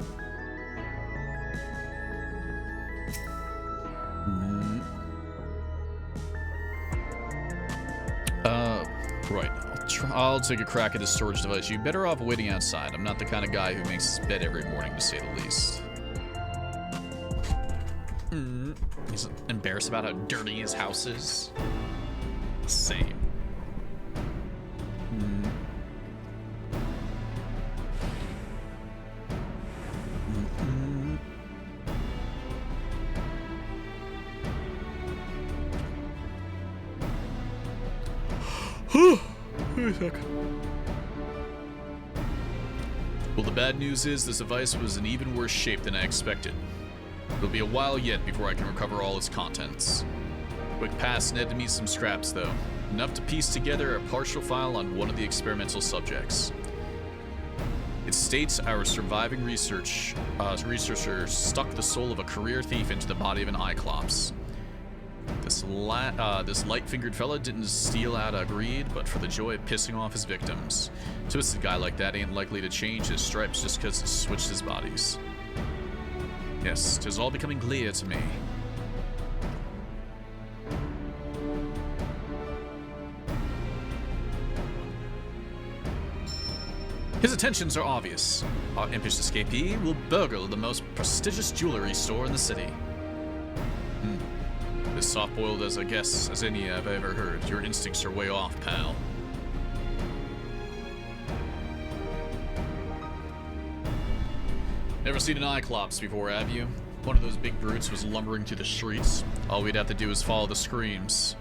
Right. I'll take a crack at this storage device. You're better off waiting outside. I'm not the kind of guy who makes his bed every morning, to say the least. He's embarrassed about how dirty his house is. Same. Well, the bad news is this device was in even worse shape than I expected. It'll be a while yet before I can recover all its contents. Quick pass netted me some scraps, though. Enough to piece together a partial file on one of the experimental subjects. It states our surviving researcher stuck the soul of a career thief into the body of an Cyclops. This light-fingered fella didn't steal out of greed, but for the joy of pissing off his victims. Twisted guy like that ain't likely to change his stripes just because it switched his bodies. Yes, 'tis all becoming clear to me. His intentions are obvious. Our impish escapee will burgle the most prestigious jewelry store in the city. As soft-boiled as a guess as any I've ever heard. Your instincts are way off, pal. Never seen an Cyclops before, have you? One of those big brutes was lumbering through the streets. All we'd have to do is follow the screams.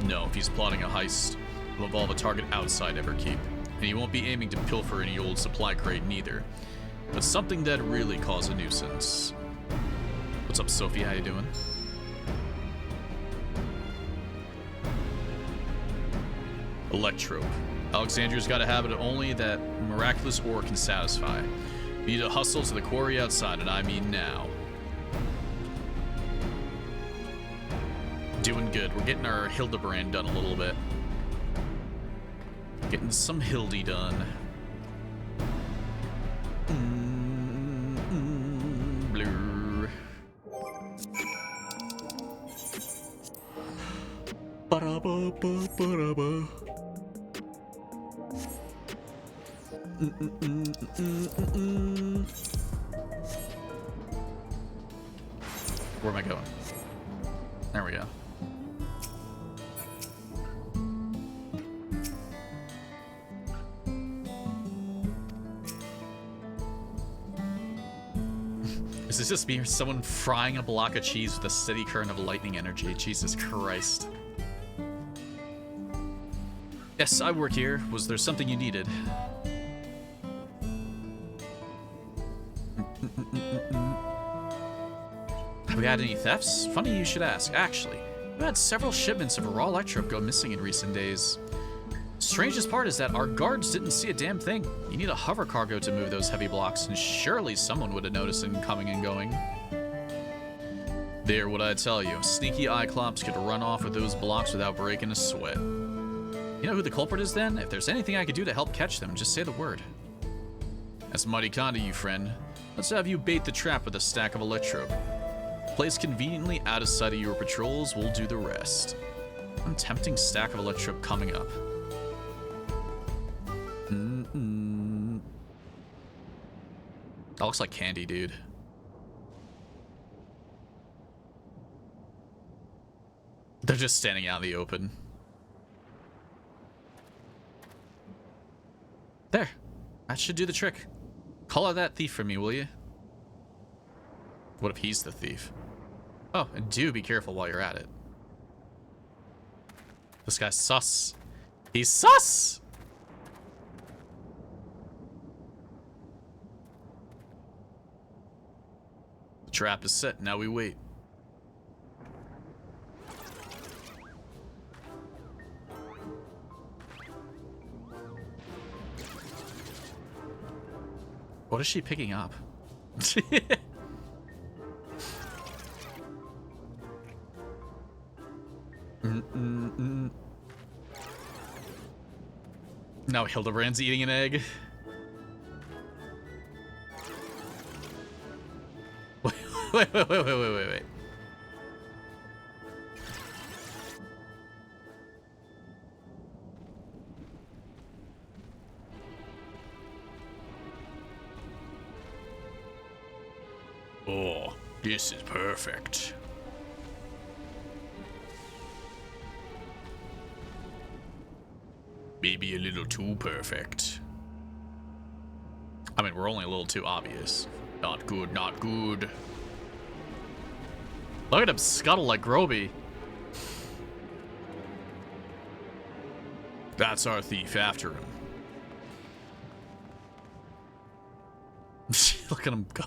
No, if he's plotting a heist, it'll involve a target outside Everkeep, and he won't be aiming to pilfer any old supply crate neither, but something that'd really cause a nuisance. What's up, Sophie? How you doing? Electrope. Alexandria's got a habit only that miraculous ore can satisfy. You need to hustle to the quarry outside, and I mean now. Doing good. We're getting our Hildibrand done a little bit. Getting some Hildy done. Blur. Ba-da-ba-ba-ba-da-ba. Where am I going? There we go. Is this just me or someone frying a block of cheese with a steady current of lightning energy? Jesus Christ. Yes, I work here. Was there something you needed? Have we had any thefts? Funny you should ask. Actually, we've had several shipments of raw electrope go missing in recent days. Strangest part is that our guards didn't see a damn thing. You need a hover cargo to move those heavy blocks, and surely someone would have noticed them coming and going. There, what I tell you, sneaky Cyclops could run off with those blocks without breaking a sweat. You know who the culprit is then? If there's anything I could do to help catch them, just say the word. That's mighty kind of you, friend. Let's have you bait the trap with a stack of electrope. Placed conveniently out of sight of your patrols, we'll do the rest. One tempting stack of electrope coming up. That looks like candy, dude. They're just standing out in the open. There. That should do the trick. Call out that thief for me, will you? What if he's the thief? Oh, and do be careful while you're at it. This guy's sus. He's sus! The trap is set. Now we wait. What is she picking up? Now Hildibrand's eating an egg. Wait. Oh, this is perfect. Maybe a little too perfect. I mean, we're only a little too obvious. Not good, not good. Look at him scuttle like Groby. That's our thief, after him. Look at him go.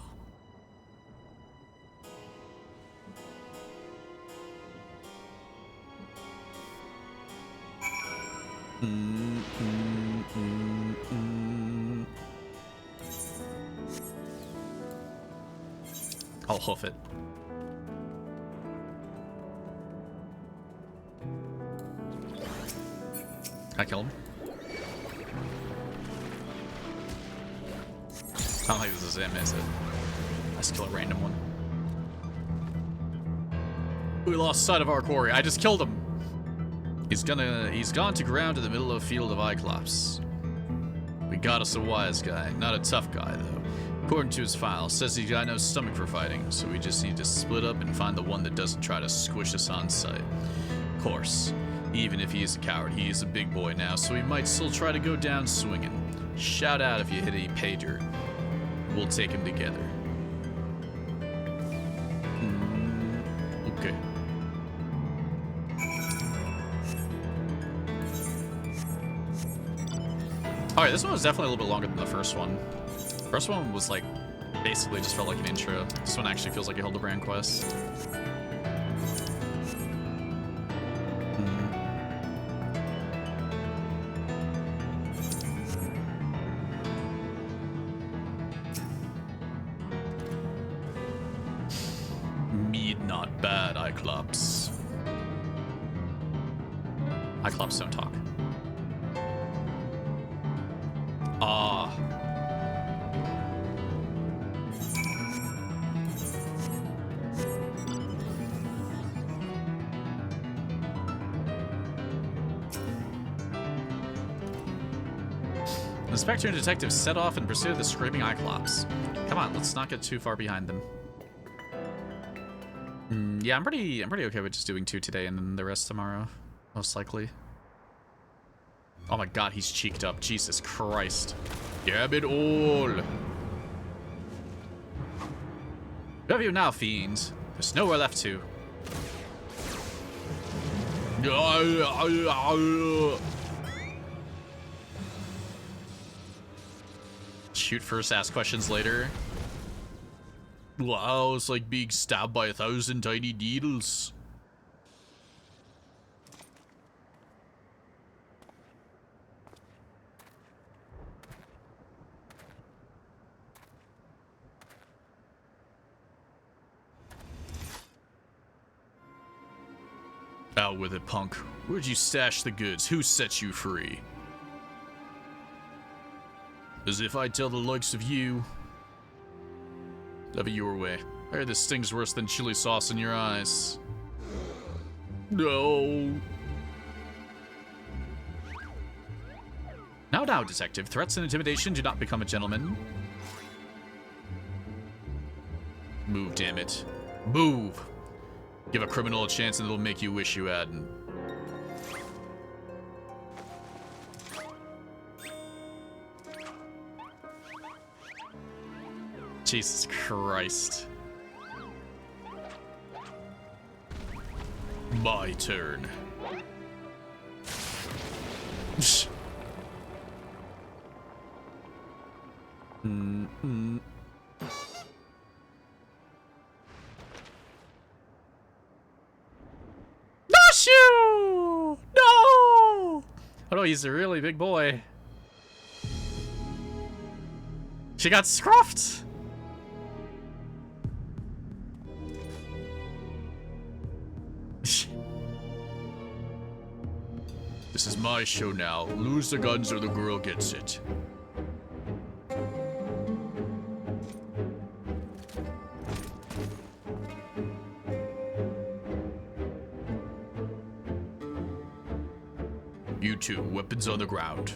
I'll hoof it. Can I kill him? I don't think this is him, is it? Let's kill a random one. We lost sight of our quarry. I just killed him. He's gone to ground in the middle of a field of Cyclops. We got us a wise guy, not a tough guy though. According to his file, says he's got no stomach for fighting, so we just need to split up and find the one that doesn't try to squish us on sight. Of course, even if he is a coward, he is a big boy now, so he might still try to go down swinging. Shout out if you hit a pager. We'll take him together. Okay. Alright, this one was definitely a little bit longer than the first one. The first one was like, basically just felt like an intro. This one actually feels like a Hildibrand quest. Mead not bad, Cyclops. Cyclops don't talk. Ah. The inspector and detective set off in pursuit of the screaming Cyclops. Come on, let's not get too far behind them. Yeah, I'm pretty okay with just doing 2 today and then the rest tomorrow, most likely. Oh my god, he's cheeked up. Jesus Christ. Damn it all. Where have you now, fiend? There's nowhere left to. Shoot first, ask questions later. Wow, it's like being stabbed by 1,000 tiny needles. Out with it, punk. Where'd you stash the goods? Who set you free? As if I'd tell the likes of you. Have it your way. I heard this stings worse than chili sauce in your eyes. No. Now, detective. Threats and intimidation do not become a gentleman. Move, damn it. Move. Give a criminal a chance and it'll make you wish you hadn't. Jesus Christ. My turn. No! Oh no, he's a really big boy. She got scruffed. This is my show now. Lose the guns or the girl gets it. You two, weapons on the ground.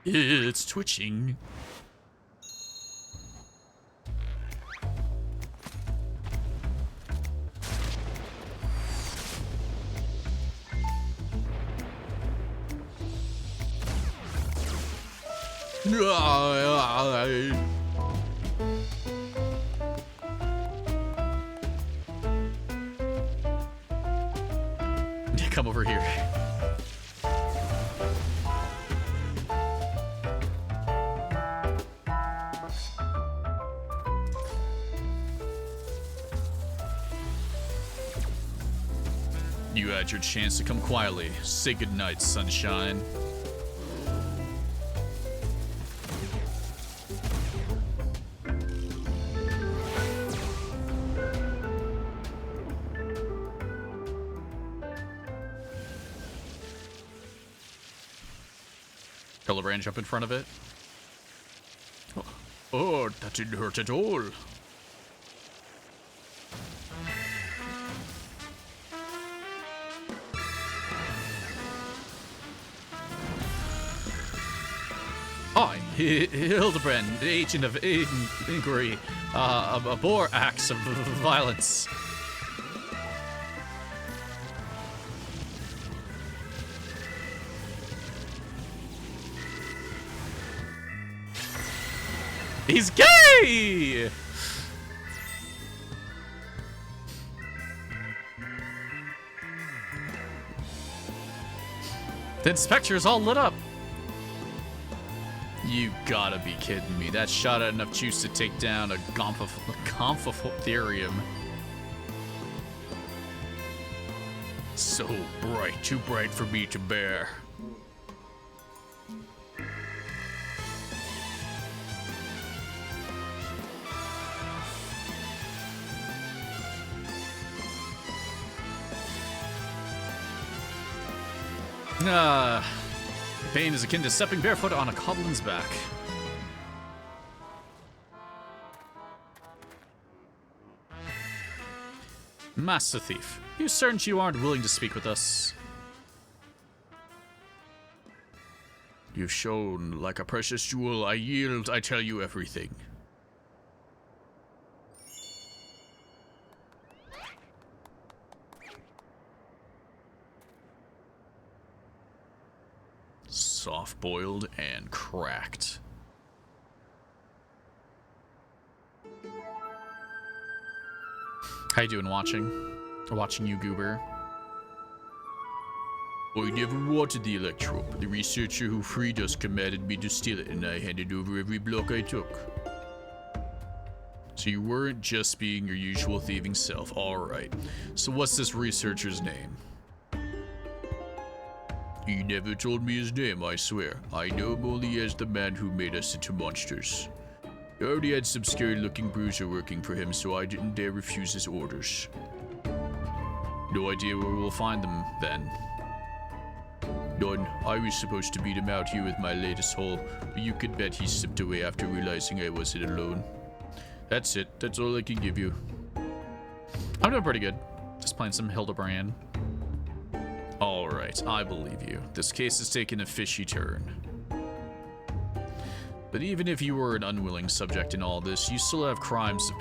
It's twitching. Come over here. You had your chance to come quietly. Say goodnight, sunshine. Hildibrand jump in front of it. Oh, that didn't hurt at all. I, Hildibrand, the agent of inquiry, abhor acts of violence. He's gay! The inspector's all lit up. You gotta be kidding me. That shot had enough juice to take down a Gomphotherium. So bright, too bright for me to bear. Pain is akin to stepping barefoot on a codlin's back. Master Thief, you certain you aren't willing to speak with us? You've shown like a precious jewel. I yield, I tell you everything. Soft-boiled and cracked. How you doing watching? Watching you, Goober. I never wanted the electrope. The researcher who freed us commanded me to steal it, and I handed over every block I took. So you weren't just being your usual thieving self. Alright. So what's this researcher's name? He never told me his name, I swear. I know him only as the man who made us into monsters. I already had some scary-looking bruiser working for him, so I didn't dare refuse his orders. No idea where we'll find them, then. None. I was supposed to beat him out here with my latest haul, but you could bet he slipped away after realizing I wasn't alone. That's it. That's all I can give you. I'm doing pretty good. Just playing some Hildibrand. Alright, I believe you. This case has taken a fishy turn. But even if you were an unwilling subject in all this, you still have crimes to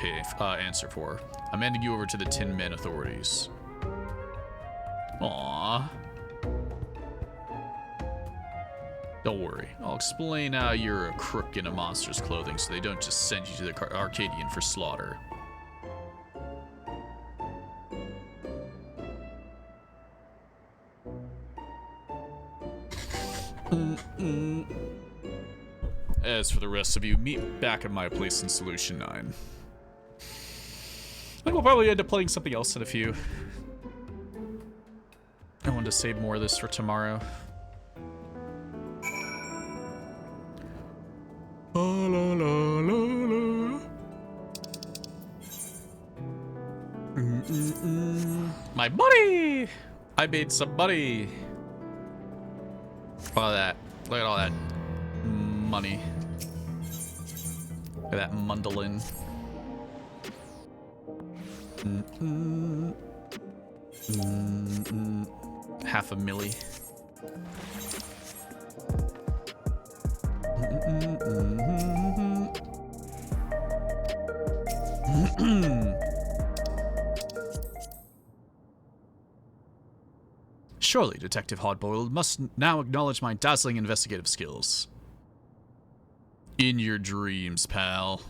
answer for. I'm handing you over to the Tin Men authorities. Aww. Don't worry. I'll explain how you're a crook in a monster's clothing so they don't just send you to the Arcadian for slaughter. As for the rest of you, meet back at my place in Solution 9. I think we'll probably end up playing something else in a few. I wanted to save more of this for tomorrow. La, la, la, la. My money! I made some money. Look at that. Look at all that money. Look at that mundolin. Half a milli. Surely, Detective Hardboiled must now acknowledge my dazzling investigative skills. In your dreams, pal.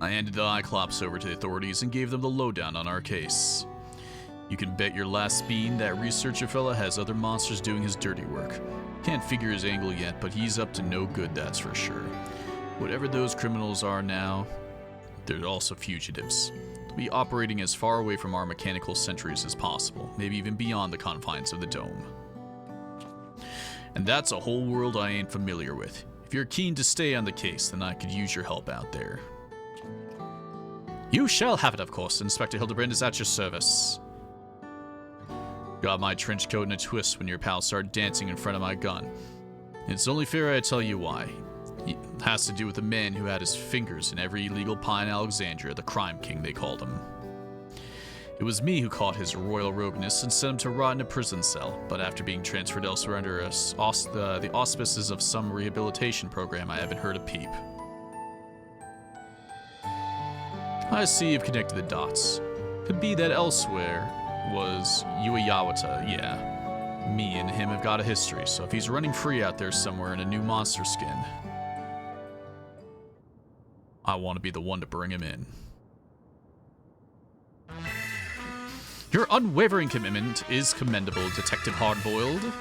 I handed the Cyclops over to the authorities and gave them the lowdown on our case. You can bet your last bean that researcher fella has other monsters doing his dirty work. Can't figure his angle yet, but he's up to no good, that's for sure. Whatever those criminals are now, they're also fugitives. They'll be operating as far away from our mechanical sentries as possible, maybe even beyond the confines of the dome. And that's a whole world I ain't familiar with. If you're keen to stay on the case, then I could use your help out there. You shall have it, of course. Inspector Hildibrand is at your service. Got my trench coat in a twist when your pals started dancing in front of my gun. It's only fair I tell you why. It has to do with the man who had his fingers in every illegal pie in Alexandria, the crime king they called him. It was me who caught his royal rogueness and sent him to rot in a prison cell, but after being transferred elsewhere under the auspices of some rehabilitation program, I haven't heard a peep. I see you've connected the dots. Could be that elsewhere was Uayawata, yeah. Me and him have got a history, so if he's running free out there somewhere in a new monster skin, I want to be the one to bring him in. Your unwavering commitment is commendable, Detective Hardboiled.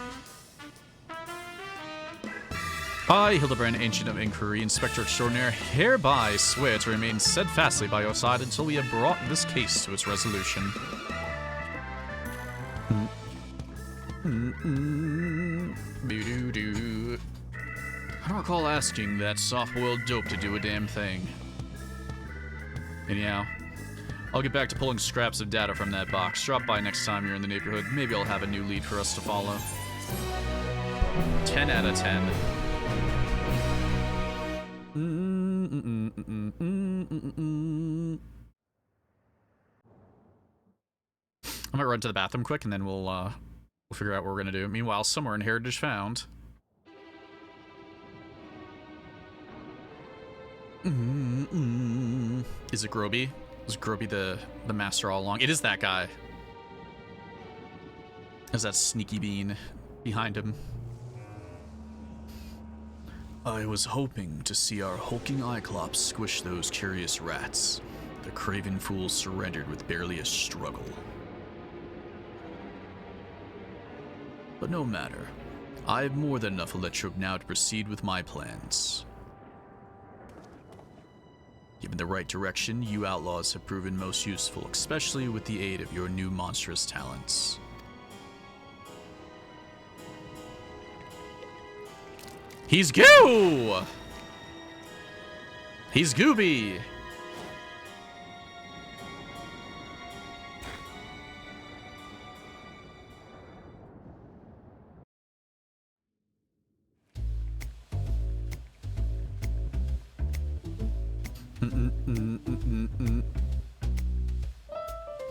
I, Hildibrand, Ancient of Inquiry, Inspector Extraordinaire, hereby swear to remain steadfastly by your side until we have brought this case to its resolution. I don't recall asking that soft-boiled dope to do a damn thing. Anyhow, I'll get back to pulling scraps of data from that box. Drop by next time you're in the neighborhood. Maybe I'll have a new lead for us to follow. 10 out of 10. I might run to the bathroom quick, and then we'll figure out what we're gonna do. Meanwhile, somewhere in Heritage Found. Is it Groby? Is Groby the master all along? It is that guy. There's that sneaky bean behind him. I was hoping to see our hulking Cyclops squish those curious rats. The craven fools surrendered with barely a struggle. But no matter. I have more than enough electrope now to proceed with my plans. Given the right direction, you outlaws have proven most useful, especially with the aid of your new monstrous talents. He's Goo! He's Gooby!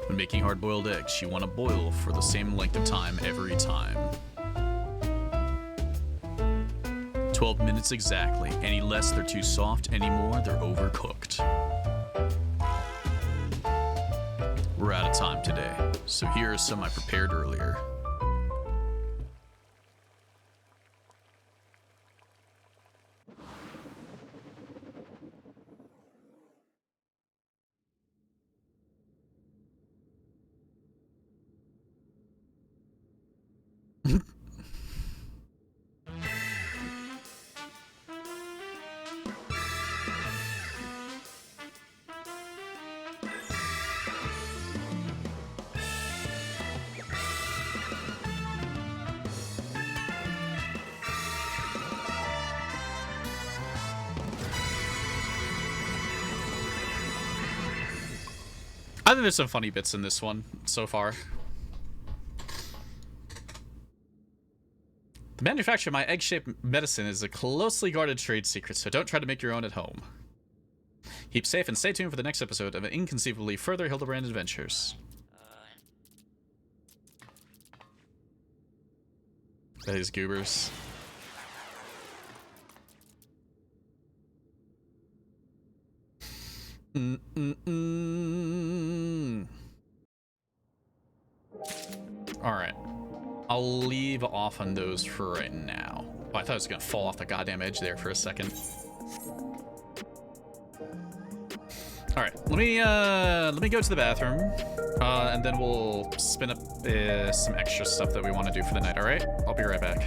When making hard-boiled eggs, you want to boil for the same length of time every time. 12 minutes exactly. Any less, they're too soft. Any more, they're overcooked. We're out of time today, so here are some I prepared earlier. I think there's some funny bits in this one so far. The manufacture of my egg-shaped medicine is a closely guarded trade secret, so don't try to make your own at home. Keep safe and stay tuned for the next episode of Inconceivably Further Hildibrand Adventures. That is goobers. Alright. I'll leave off on those for right now. Oh, I thought it was gonna fall off the goddamn edge there for a second. Alright, let me go to the bathroom. And then we'll spin up some extra stuff that we want to do for the night, alright? I'll be right back.